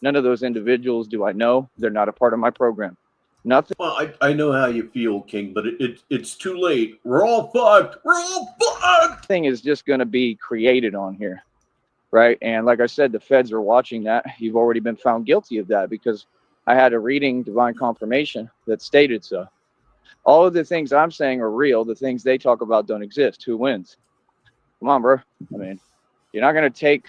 None of those individuals do I know. They're not a part of my program. Nothing. Well, I know how you feel, King, but it's too late. We're all fucked. We're all fucked. Thing is just going to be created on here, right? And like I said, the feds are watching that. You've already been found guilty of that, because I had a reading, divine confirmation, that stated so. All of the things I'm saying are real. The things they talk about don't exist. Who wins? Come on, bro. I mean, you're not going to take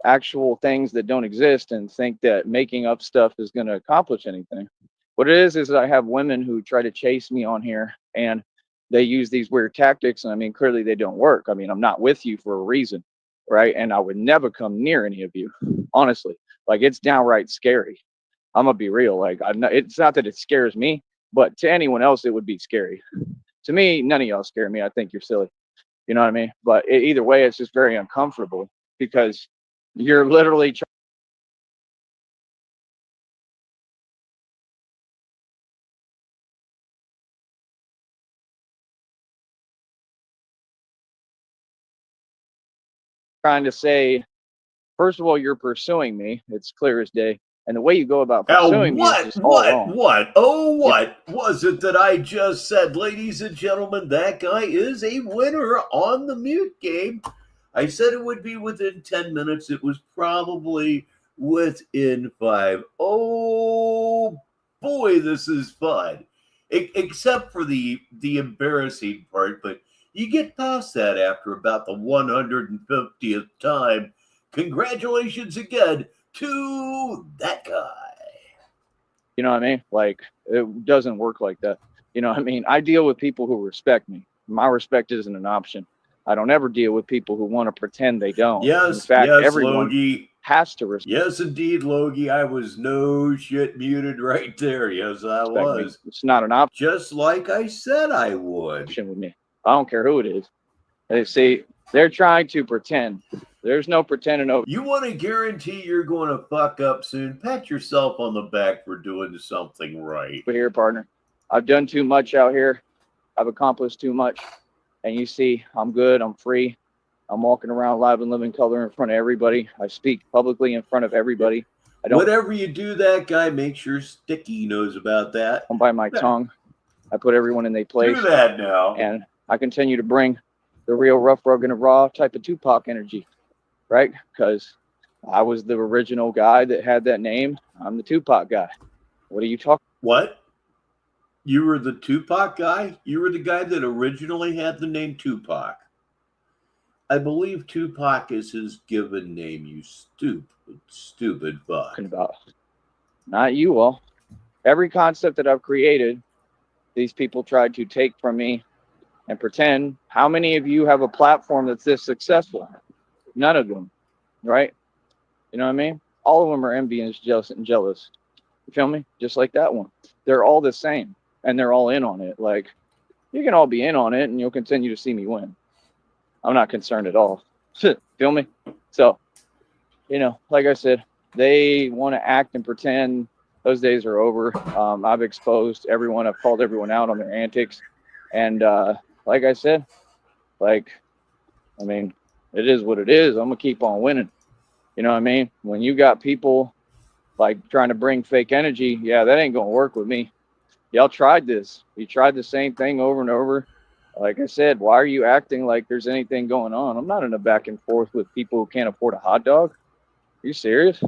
actual things that don't exist and think that making up stuff is going to accomplish anything. What it is I have women who try to chase me on here, and they use these weird tactics. And I mean, clearly they don't work. I mean, I'm not with you for a reason, right? And I would never come near any of you, honestly. Like, it's downright scary. I'm gonna be real. Like, it's not that it scares me, but to anyone else, it would be scary. To me, none of y'all scare me. I think you're silly. You know what I mean? But either way, it's just very uncomfortable because you're literally trying to say, first of all, you're pursuing me. It's clear as day. And the way you go about pursuing me is just all wrong. What was it that I just said? Ladies and gentlemen, that guy is a winner on the mute game. I said it would be within 10 minutes. It was probably within 5. Oh, boy, this is fun. Except for the embarrassing part, but you get past that after about the 150th time. Congratulations again to that guy. You know what I mean? Like, it doesn't work like that. You know what I mean? I deal with people who respect me. My respect isn't an option. I don't ever deal with people who want to pretend they don't. Yes, in fact, yes, everyone Logie has to respect. Yes, indeed, Logie. I was no shit muted right there. Yes, I was. Me. It's not an option. Just like I said I would. With me. I don't care who it is. They see, they're trying to pretend. There's no pretending over. You want to guarantee you're going to fuck up soon? Pat yourself on the back for doing something right. But here, partner, I've done too much out here. I've accomplished too much. And you see, I'm good. I'm free. I'm walking around live and living color in front of everybody. I speak publicly in front of everybody. I don't. Whatever you do, that guy, make sure Sticky knows about that. I'm by my tongue. I put everyone in their place. Do that now. And I continue to bring the real rough, rugged, and raw type of Tupac energy, right? Because I was the original guy that had that name. I'm the Tupac guy. What are you talking? What? You were the Tupac guy? You were the guy that originally had the name Tupac. I believe Tupac is his given name, you stupid fuck. About. Not you all. Every concept that I've created, these people tried to take from me and pretend. How many of you have a platform that's this successful? None of them, right? You know what I mean? All of them are envious, jealous. You feel me? Just like that one. They're all the same, and they're all in on it. Like, you can all be in on it, and you'll continue to see me win. I'm not concerned at all. Feel me? So, you know, like I said, they want to act and pretend. Those days are over. I've exposed everyone. I've called everyone out on their antics. And like I said, like, I mean, it is what it is. I'm going to keep on winning. You know what I mean? When you got people like trying to bring fake energy, yeah, that ain't going to work with me. Y'all tried this. You tried the same thing over and over. Like I said, why are you acting like there's anything going on? I'm not in a back and forth with people who can't afford a hot dog. Are you serious?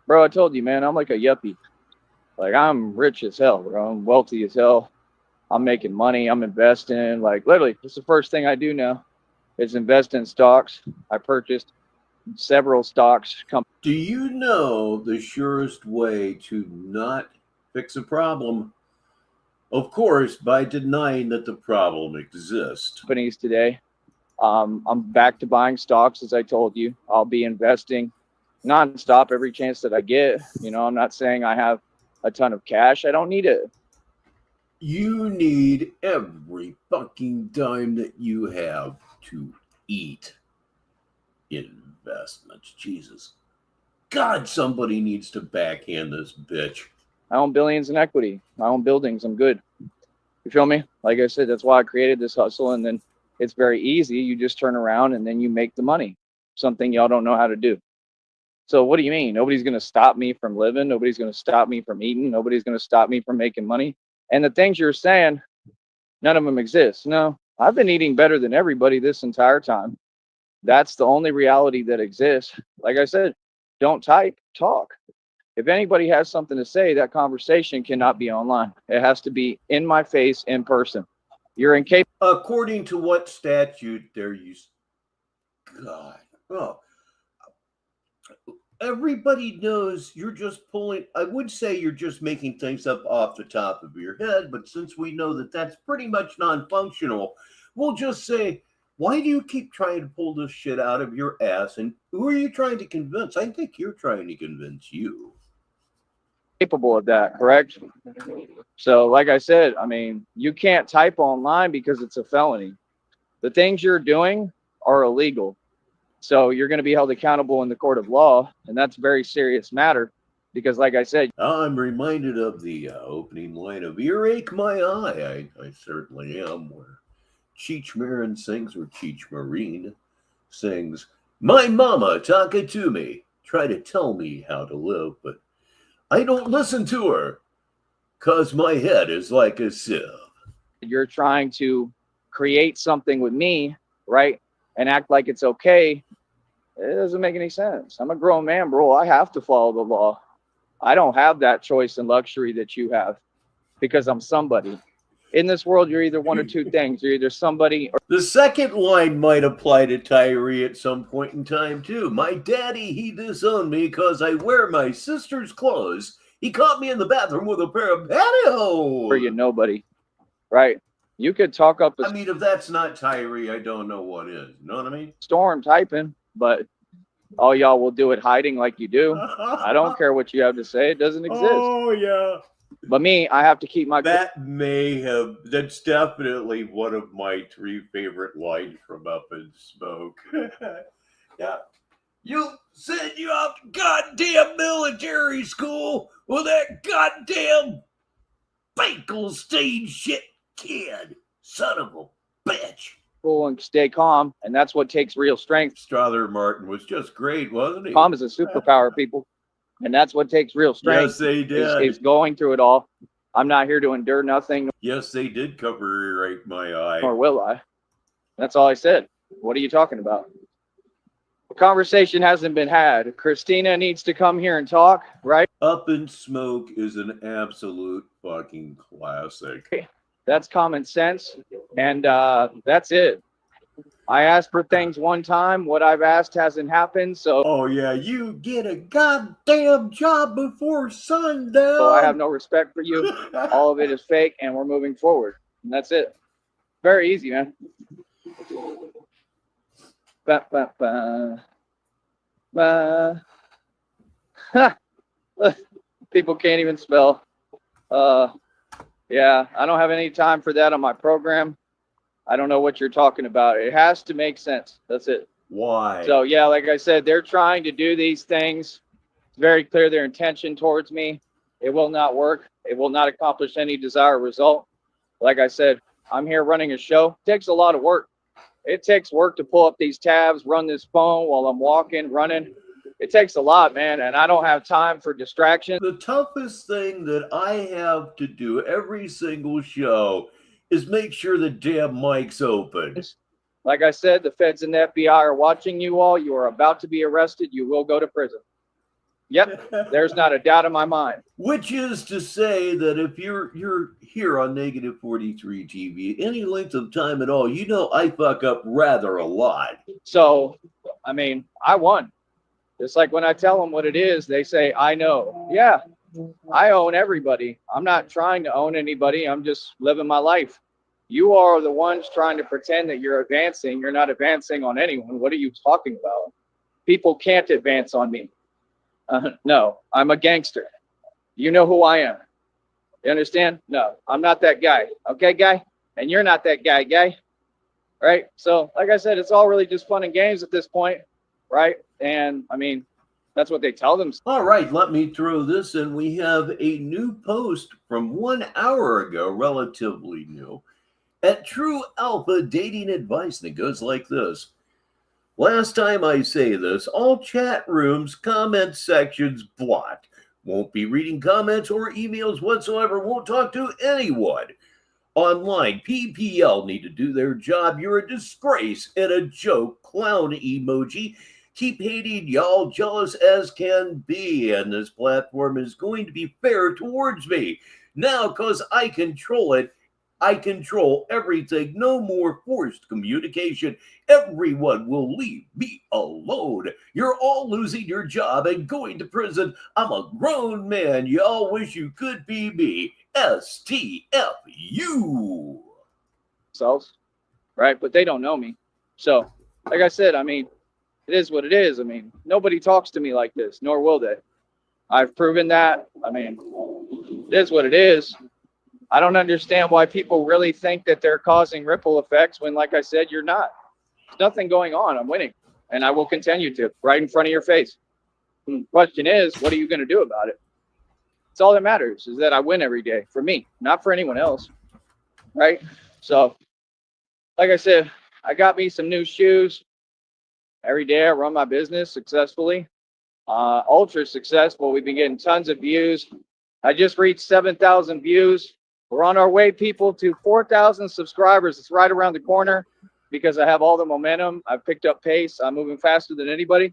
Bro, I told you, man, I'm like a yuppie. Like, I'm rich as hell, bro. I'm wealthy as hell. I'm making money. I'm investing. Like, literally, it's the first thing I do now is invest in stocks. I purchased several stocks. Do you know the surest way to not fix a problem? Of course, by denying that the problem exists. Companies today. I'm back to buying stocks, as I told you. I'll be investing nonstop every chance that I get. You know, I'm not saying I have a ton of cash. I don't need it. You need every fucking dime that you have to eat investments. Jesus. God, somebody needs to backhand this bitch. I own billions in equity. I own buildings. I'm good. You feel me? Like I said, that's why I created this hustle. And then it's very easy. You just turn around and then you make the money. Something y'all don't know how to do. So what do you mean? Nobody's going to stop me from living. Nobody's going to stop me from eating. Nobody's going to stop me from making money. And the things you're saying, none of them exist. No, I've been eating better than everybody this entire time. That's the only reality that exists. Like I said, don't type, talk. If anybody has something to say, that conversation cannot be online. It has to be in my face, in person. You're incapable. According to what statute there you... God. Oh. Everybody knows you're just pulling... I would say you're just making things up off the top of your head, but since we know that that's pretty much non-functional, we'll just say, why do you keep trying to pull this shit out of your ass? And who are you trying to convince? I think you're trying to convince you. capable of that, correct? So like I said, I mean, you can't type online because it's a felony. The things you're doing are illegal. So you're going to be held accountable in the court of law, and that's a very serious matter because like I said, I'm reminded of the opening line of Earache My Eye. I certainly am, where Cheech Marin sings, or Cheech Marine sings, "My mama talking to me, try to tell me how to live, but I don't listen to her, 'cause my head is like a sieve." you're trying to create something with me, right? And act like it's okay. It doesn't make any sense. I'm a grown man, bro. I have to follow the law. I don't have that choice and luxury that you have because I'm somebody. In this world, you're either one or two things. You're either somebody or... The second line might apply to Tyree at some point in time, too. "My daddy, he disowned me because I wear my sister's clothes. He caught me in the bathroom with a pair of pantyhose." Or you nobody, right? You could talk up a I mean, if that's not Tyree, I don't know what is. You know what I mean? storm typing, but all y'all will do it hiding like you do. I don't care what you have to say. It doesn't exist. Oh, yeah. But me, I have to keep my... That's definitely one of my 3 favorite lines from Up in Smoke. Yeah. "You said you off to goddamn military school with that goddamn Finkelstein shit kid. Son of a bitch." Cool and stay calm, and that's what takes real strength. Strother Martin was just great, wasn't he? Calm is a superpower, people, and that's what takes real strength. Yes, they did. Is going through it all. I'm not here to endure nothing. Yes, they did cover Right My Eye. Or will I? That's all I said. What are you talking about? The conversation hasn't been had. Christina needs to come here and talk, right? Up in Smoke is an absolute fucking classic. That's common sense, and that's it. I asked for things one time. What I've asked hasn't happened, so... Oh, yeah, you get a goddamn job before sundown. So I have no respect for you. All of it is fake, and we're moving forward. And that's it. Very easy, man. Ba, ba, ba. Ba. People can't even spell. Yeah, I don't have any time for that on my program. I don't know what you're talking about. It has to make sense. That's it. Why? So, yeah, like I said, they're trying to do these things. It's very clear their intention towards me. It will not work. It will not accomplish any desired result. Like I said, I'm here running a show. It takes a lot of work. It takes work to pull up these tabs, run this phone while I'm walking, running. It takes a lot, man, and I don't have time for distraction. The toughest thing that I have to do every single show is make sure the damn mic's open. Like I said, the feds and the FBI are watching you all. You are about to be arrested. You will go to prison. Yep, there's not a doubt in my mind. Which is to say that if you're here on Negative 43 TV any length of time at all, you know I fuck up rather a lot. So, I mean, I won. It's like when I tell them what it is, they say, I know. Yeah, I own everybody. I'm not trying to own anybody. I'm just living my life. You are the ones trying to pretend that you're advancing. You're not advancing on anyone. What are you talking about? People can't advance on me. No, I'm a gangster. You know who I am. You understand? No, I'm not that guy. Okay, guy? And you're not that guy. Right? So, like I said, it's all really just fun and games at this point. Right? And I mean, that's what they tell them. All right, let me throw this in. We have a new post from 1 hour ago, relatively new, at True Alpha Dating Advice, and it goes like this. Last time I say this, all chat rooms, comment sections blocked. Won't be reading comments or emails whatsoever. Won't talk to anyone. Online, PPL need to do their job. You're a disgrace and a joke. Clown emoji. Keep hating y'all, jealous as can be. And this platform is going to be fair towards me. Now, because I control it, I control everything. No more forced communication. Everyone will leave me alone. You're all losing your job and going to prison. I'm a grown man. Y'all wish you could be me. STFU. Selves, right? But they don't know me. So, like I said, I mean, it is what it is. I mean, nobody talks to me like this, nor will they. I've proven that. I mean, it is what it is. I don't understand why people really think that they're causing ripple effects when, like I said, you're not. There's nothing going on. I'm winning, and I will continue to, right in front of your face. The question is, what are you going to do about it? It's all that matters, is that I win every day for me, not for anyone else, right? So, like I said, I got me some new shoes. Every day I run my business successfully, ultra successful. We've been getting tons of views. I just reached 7,000 views. We're on our way, people, to 4,000 subscribers. It's right around the corner because I have all the momentum. I've picked up pace. I'm moving faster than anybody.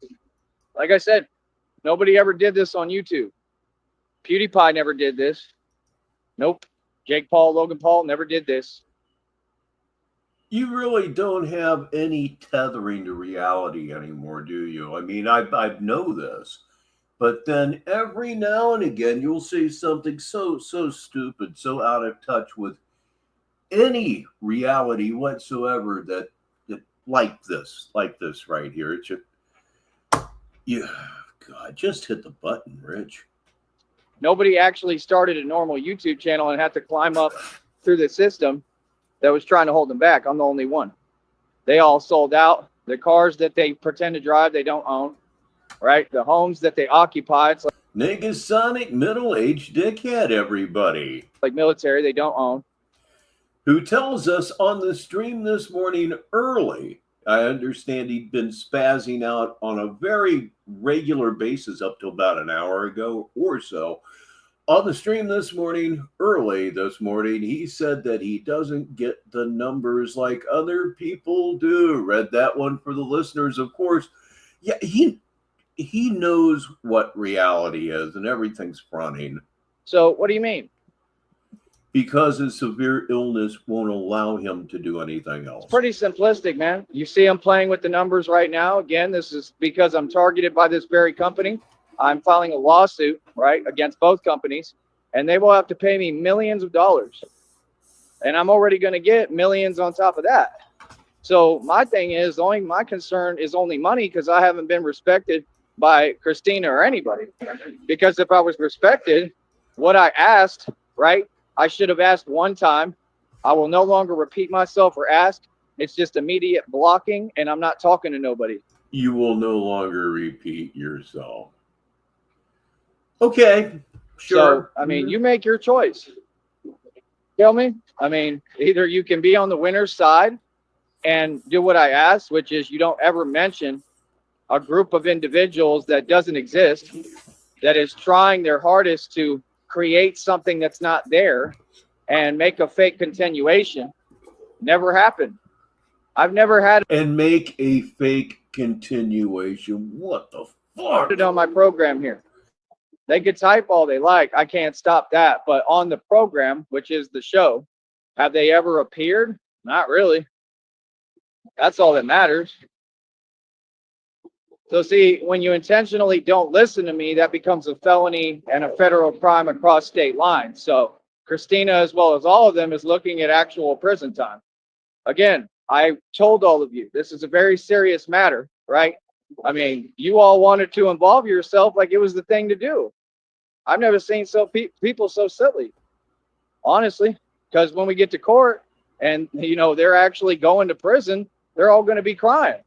Like I said, nobody ever did this on YouTube. PewDiePie never did this. Nope. Jake Paul, Logan Paul never did this. You really don't have any tethering to reality anymore, do you? I mean, I know this. But then every now and again, you'll see something so stupid, so out of touch with any reality whatsoever that like this right here. It's just, yeah, God, just hit the button, Rich. Nobody actually started a normal YouTube channel and had to climb up through the system that was trying to hold them back. I'm the only one. They all sold out. The cars that they pretend to drive, they don't own. Right? The homes that they occupy, it's like Negasonic middle-aged dickhead, everybody. Like military, they don't own. Who tells us on the stream this morning early, I understand he'd been spazzing out on a very regular basis up till about an hour ago or so. On the stream this morning, early this morning, he said that he doesn't get the numbers like other people do. Read that one for the listeners, of course. Yeah, he knows what reality is, and everything's fronting. So what do you mean? Because his severe illness won't allow him to do anything else. It's pretty simplistic, man. You see him playing with the numbers right now. Again, this is because I'm targeted by this very company. I'm filing a lawsuit, right, against both companies, and they will have to pay me millions of dollars. And I'm already going to get millions on top of that. So my thing is, my concern is only money, because I haven't been respected by Christina or anybody. Because if I was respected, what I asked, right, I should have asked one time. I will no longer repeat myself or ask. It's just immediate blocking, and I'm not talking to nobody. You will no longer repeat yourself. Okay, sure. So, I mean, you make your choice. Tell me? I mean, either you can be on the winner's side and do what I asked, which is you don't ever mention a group of individuals that doesn't exist, that is trying their hardest to create something that's not there and make a fake continuation. Never happened. I've never had and make a fake continuation. What the fuck? it on my program here. They could type all they like. I can't stop that. But on the program, which is the show, have they ever appeared? Not really. That's all that matters. So see, when you intentionally don't listen to me, that becomes a felony and a federal crime across state lines. So Christina, as well as all of them, is looking at actual prison time. Again, I told all of you, this is a very serious matter, right? I mean, you all wanted to involve yourself like it was the thing to do. I've never seen people so silly, honestly, because when we get to court and, they're actually going to prison, they're all going to be crying.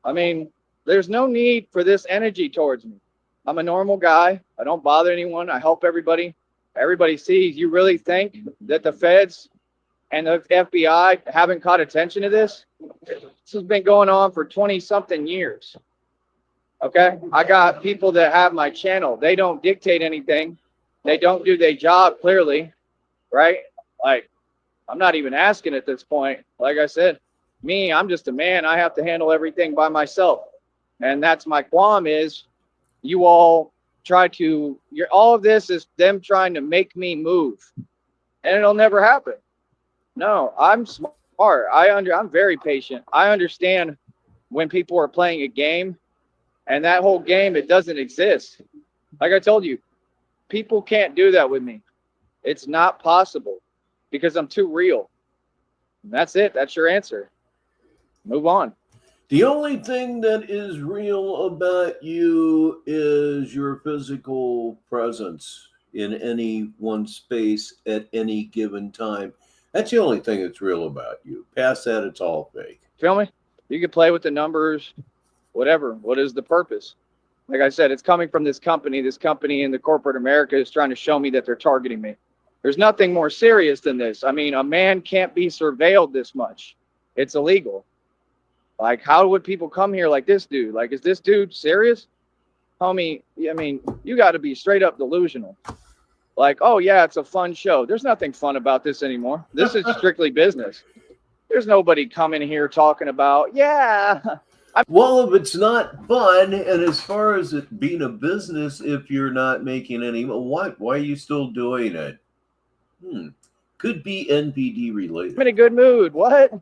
I mean, there's no need for this energy towards me. I'm a normal guy. I don't bother anyone. I help everybody. Everybody sees. You really think that the feds and the FBI haven't caught attention to this? This has been going on for 20-something years. Okay? I got people that have my channel. They don't dictate anything. They don't do their job, clearly. Right? Like, I'm not even asking at this point. Like I said, I'm just a man. I have to handle everything by myself. And that's my qualm is you all try to, all of this is them trying to make me move. And it'll never happen. No, I'm smart. I'm very patient. I understand when people are playing a game, and that whole game, it doesn't exist. Like I told you, people can't do that with me. It's not possible because I'm too real. And that's it. That's your answer. Move on. The only thing that is real about you is your physical presence in any one space at any given time. That's the only thing that's real about you. Past that, it's all fake. Feel me? You can play with the numbers, whatever. What is the purpose? Like I said, it's coming from this company. This company in the corporate America is trying to show me that they're targeting me. There's nothing more serious than this. I mean, a man can't be surveilled this much. It's illegal. Like, how would people come here like this dude? Like, is this dude serious? Homie, I mean, you got to be straight up delusional. Like, oh, yeah, it's a fun show. There's nothing fun about this anymore. This is strictly business. There's nobody coming here talking about, yeah. Well, if it's not fun, and as far as it being a business, if you're not making any, why are you still doing it? Could be NPD related. I'm in a good mood. What?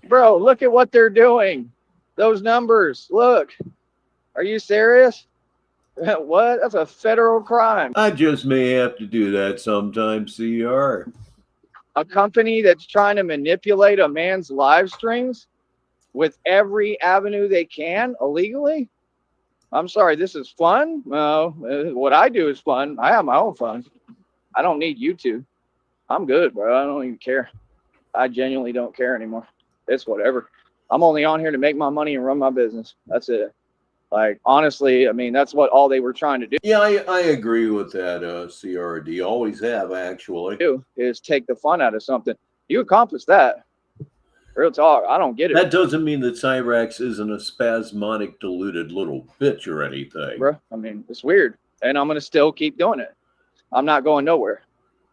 Bro, look at what they're doing. Those numbers. Look. Are you serious? What? That's a federal crime. I just may have to do that sometime, CR. A company that's trying to manipulate a man's live streams with every avenue they can illegally? I'm sorry, this is fun? No, what I do is fun. I have my own fun. I don't need YouTube. I'm good, bro. I don't even care. I genuinely don't care anymore. It's whatever. I'm only on here to make my money and run my business. That's it. Like, honestly, I mean, that's what all they were trying to do. Yeah, I agree with that, CRD. Always have, actually. Is take the fun out of something. You accomplish that. Real talk. I don't get it. That doesn't mean that Cyrax isn't a spasmodic, deluded little bitch or anything. Bro, I mean, it's weird. And I'm going to still keep doing it. I'm not going nowhere.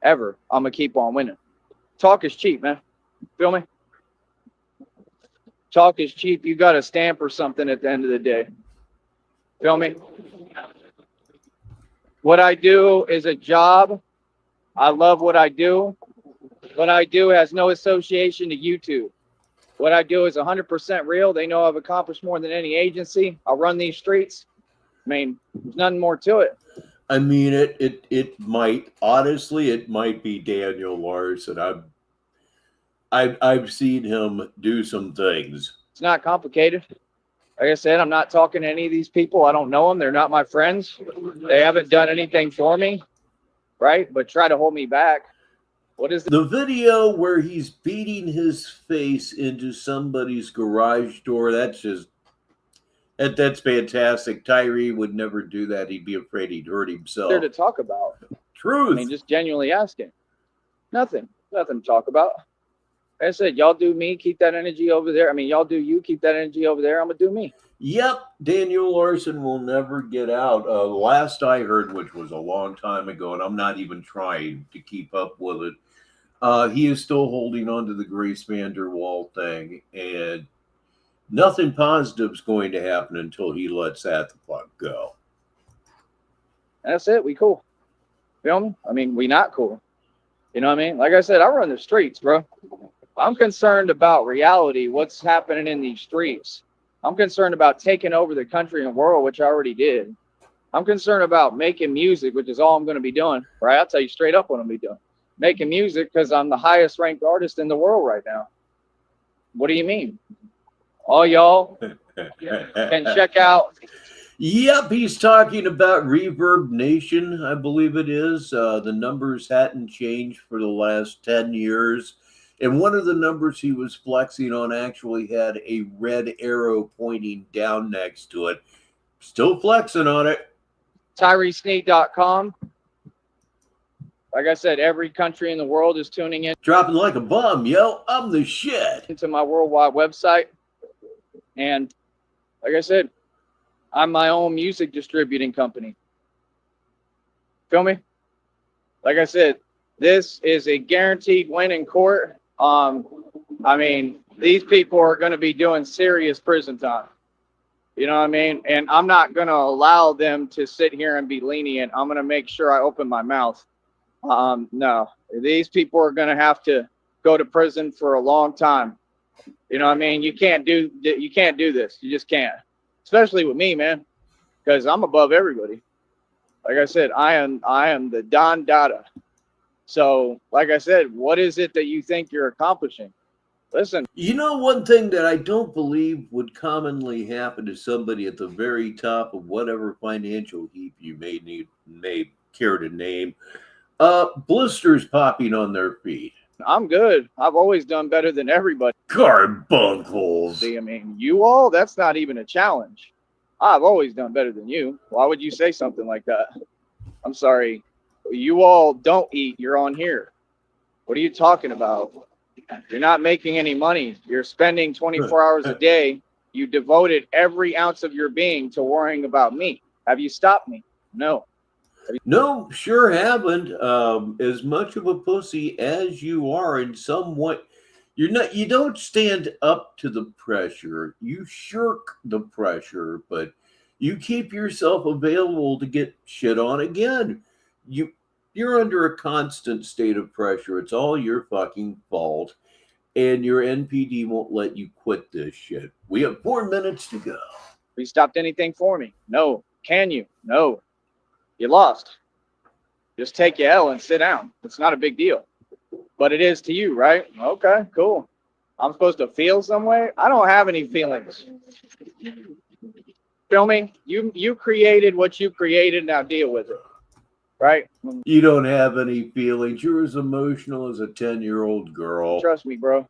Ever. I'm going to keep on winning. Talk is cheap, man. Feel me? Talk is cheap. You got a stamp or something at the end of the day. Feel me? What I do is a job. I love what I do. What I do has no association to YouTube. What I do is 100% real. They know I've accomplished more than any agency. I'll run these streets. I mean, there's nothing more to it. I mean, it might, honestly, it might be Daniel Larson. I've seen him do some things. It's not complicated. Like I said, I'm not talking to any of these people. I don't know them. They're not my friends. They haven't done anything for me, right? But try to hold me back. What is the video where he's beating his face into somebody's garage door? That's fantastic. Tyree would never do that. He'd be afraid he'd hurt himself. There to talk about? Truth. I mean, just genuinely asking. Nothing to talk about. Like I said, y'all do me, keep that energy over there. I mean, y'all do you, keep that energy over there. I'm going to do me. Yep, Daniel Larson will never get out. Last I heard, which was a long time ago, and I'm not even trying to keep up with it, he is still holding on to the Grace Vanderwall thing, and nothing positive is going to happen until he lets that the fuck go. That's it. We cool. Feel me? I mean, we not cool. You know what I mean? Like I said, I run the streets, bro. I'm concerned about reality, what's happening in these streets. I'm concerned about taking over the country and world, which I already did. I'm concerned about making music, which is all I'm going to be doing, right? I'll tell you straight up what I'm going to be doing. Making music because I'm the highest ranked artist in the world right now. What do you mean? All y'all can check out. Yep, he's talking about Reverb Nation, I believe it is. The numbers hadn't changed for the last 10 years. And one of the numbers he was flexing on actually had a red arrow pointing down next to it. Still flexing on it. TyreeSneed.com. Like I said, every country in the world is tuning in. Dropping like a bomb, yo. I'm the shit. Into my worldwide website. And like I said, I'm my own music distributing company. Feel me? Like I said, this is a guaranteed win in court. I mean, these people are going to be doing serious prison time. You know what I mean? And I'm not going to allow them to sit here and be lenient. I'm going to make sure I open my mouth. No, these people are going to have to go to prison for a long time. You know what I mean? You can't do this. You just can't. Especially with me, man, because I'm above everybody. Like I said, I am the Don Dada. So, like I said, what is it that you think you're accomplishing? Listen. You know, one thing that I don't believe would commonly happen to somebody at the very top of whatever financial heap you may care to name, blisters popping on their feet. I'm good. I've always done better than everybody. Carbuncles. I mean, you all, that's not even a challenge. I've always done better than you. Why would you say something like that? I'm sorry. You all don't eat. You're on here. What are you talking about? You're not making any money. You're spending 24 hours a day. You devoted every ounce of your being to worrying about me. Have you stopped me? No. No, sure haven't. As much of a pussy as you are in some way, you don't stand up to the pressure. You shirk the pressure, but you keep yourself available to get shit on again. You're under a constant state of pressure. It's all your fucking fault. And your NPD won't let you quit this shit. We have 4 minutes to go. Have you stopped anything for me? No. Can you? No. You lost. Just take your L and sit down. It's not a big deal. But it is to you, right? Okay, cool. I'm supposed to feel some way? I don't have any feelings. Feel me? You created what you created, now deal with it. Right? You don't have any feelings. You're as emotional as a 10-year-old girl. Trust me, bro.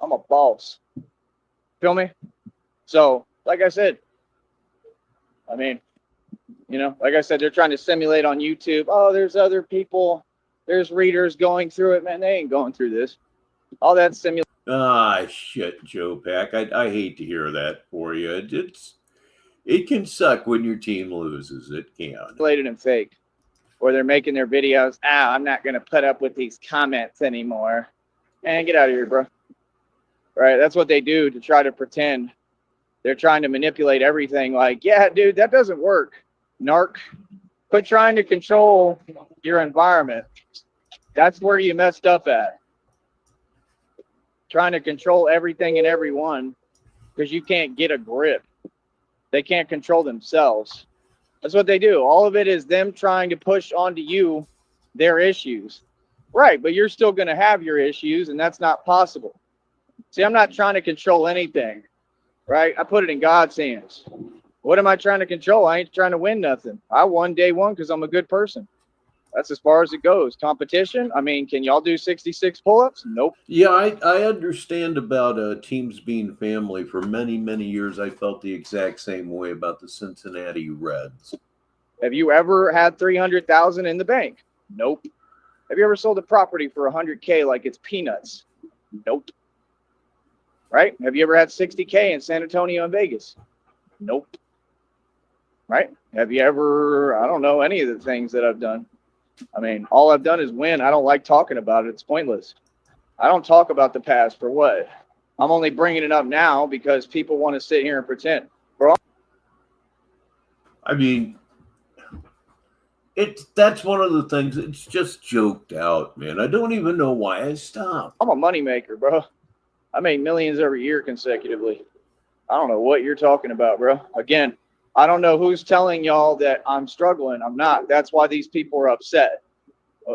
I'm a boss. Feel me? So, like I said, I mean, you know, like I said, they're trying to simulate on YouTube. Oh, there's other people. There's readers going through it. Man, they ain't going through this. All that simulation. Ah, shit, Joe Pack. I hate to hear that for you. It can suck when your team loses. It can. Simulated and fake. Or they're making their videos. I'm not going to put up with these comments anymore. And get out of here, bro. Right? That's what they do to try to pretend. They're trying to manipulate everything. Like, yeah, dude, that doesn't work. Narc. Quit trying to control your environment. That's where you messed up at. Trying to control everything and everyone because you can't get a grip. They can't control themselves. That's what they do. All of it is them trying to push onto you their issues. Right, but you're still going to have your issues, and that's not possible. See, I'm not trying to control anything, right? I put it in God's hands. What am I trying to control? I ain't trying to win nothing. I won day one because I'm a good person. That's as far as it goes. Competition, I mean, can y'all do 66 pull-ups? Nope. Yeah, I understand about teams being family. For many, many years, I felt the exact same way about the Cincinnati Reds. Have you ever had $300,000 in the bank? Nope. Have you ever sold a property for $100K like it's peanuts? Nope. Right? Have you ever had $60K in San Antonio and Vegas? Nope. Right? Have you ever, I don't know, any of the things that I've done. I mean, all I've done is win. I don't like talking about it. It's pointless. I don't talk about the past for what? I'm only bringing it up now because people want to sit here and pretend. Bro. I mean, that's one of the things. It's just joked out, man. I don't even know why I stopped. I'm a moneymaker, bro. I make millions every year consecutively. I don't know what you're talking about, bro. Again, I don't know who's telling y'all that I'm struggling. I'm not. That's why these people are upset.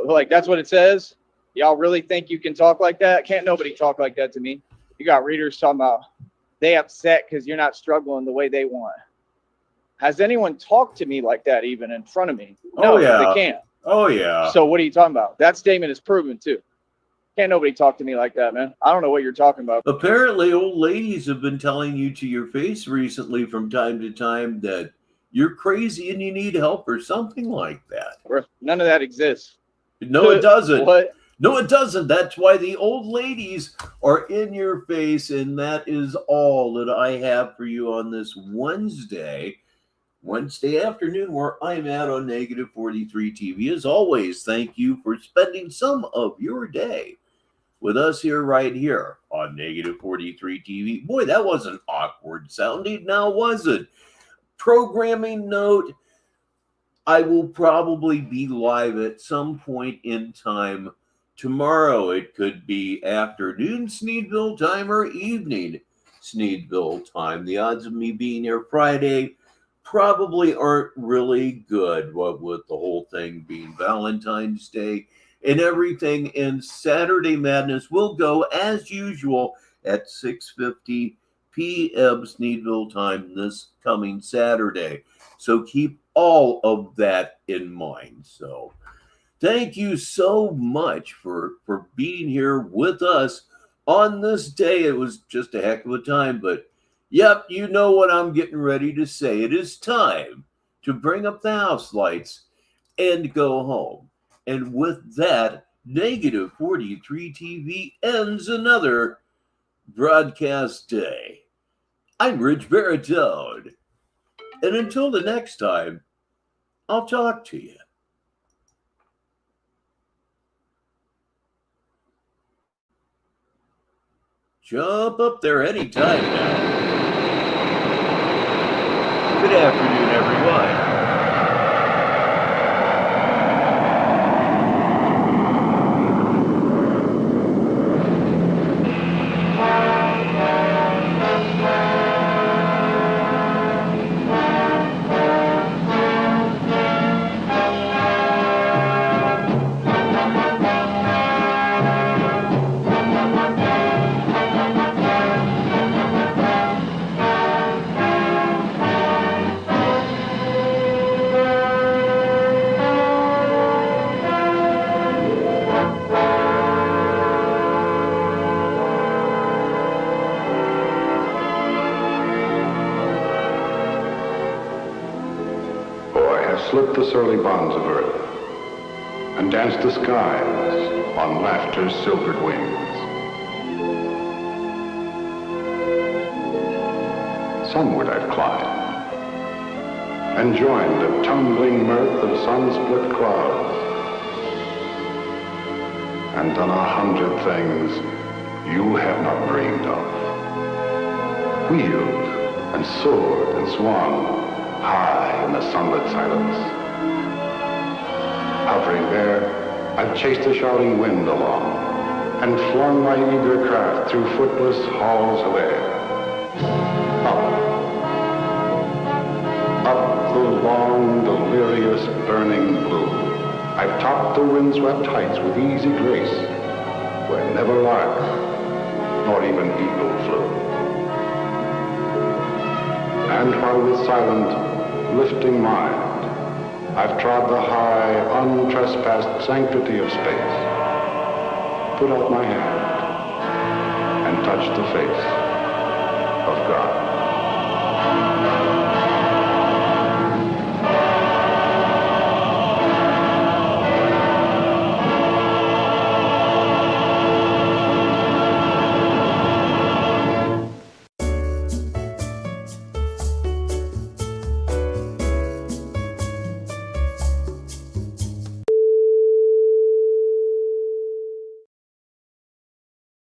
Like, that's what it says. Y'all really think you can talk like that? Can't nobody talk like that to me. You got readers talking about they upset because you're not struggling the way they want. Has anyone talked to me like that even in front of me? No, they can't. Oh, yeah. So what are you talking about? That statement is proven, too. Can't nobody talk to me like that, man. I don't know what you're talking about. Apparently, old ladies have been telling you to your face recently from time to time that you're crazy and you need help or something like that. None of that exists. No, it doesn't. What? No, it doesn't. That's why the old ladies are in your face, and that is all that I have for you on this Wednesday afternoon, where I'm at on Negative 43 TV. As always, thank you for spending some of your day with us right here on Negative 43 TV. Boy, that wasn't awkward sounding, now was it? Programming note, I will probably be live at some point in time tomorrow. It could be afternoon Sneedville time or evening Sneedville time. The odds of me being here Friday probably aren't really good, what with the whole thing being Valentine's Day and everything. And Saturday Madness will go as usual at 6:50 p.m. Sneedville time this coming Saturday. So keep all of that in mind. So thank you so much for being here with us on this day. It was just a heck of a time, but yep, you know what I'm getting ready to say. It is time to bring up the house lights and go home. And with that, Negative 43 TV ends another broadcast day. I'm Rich Baritone. And until the next time, I'll talk to you. Jump up there anytime now. Good afternoon, everyone. Slipped the surly bonds of earth and danced the skies on laughter's silvered wings. Sunward I've climbed and joined the tumbling mirth of sun-split clouds and done 100 things you have not dreamed of. Wheeled and soared and swung high in the sunlit silence. Hovering there, I've chased the shouting wind along and flung my eager craft through footless halls of air. Up the long, delirious, burning blue, I've topped the windswept heights with easy grace, where never lark nor even eagle flew. And while with silent, lifting mind, I've trod the high, untrespassed sanctity of space, put out my hand, and touched the face of God.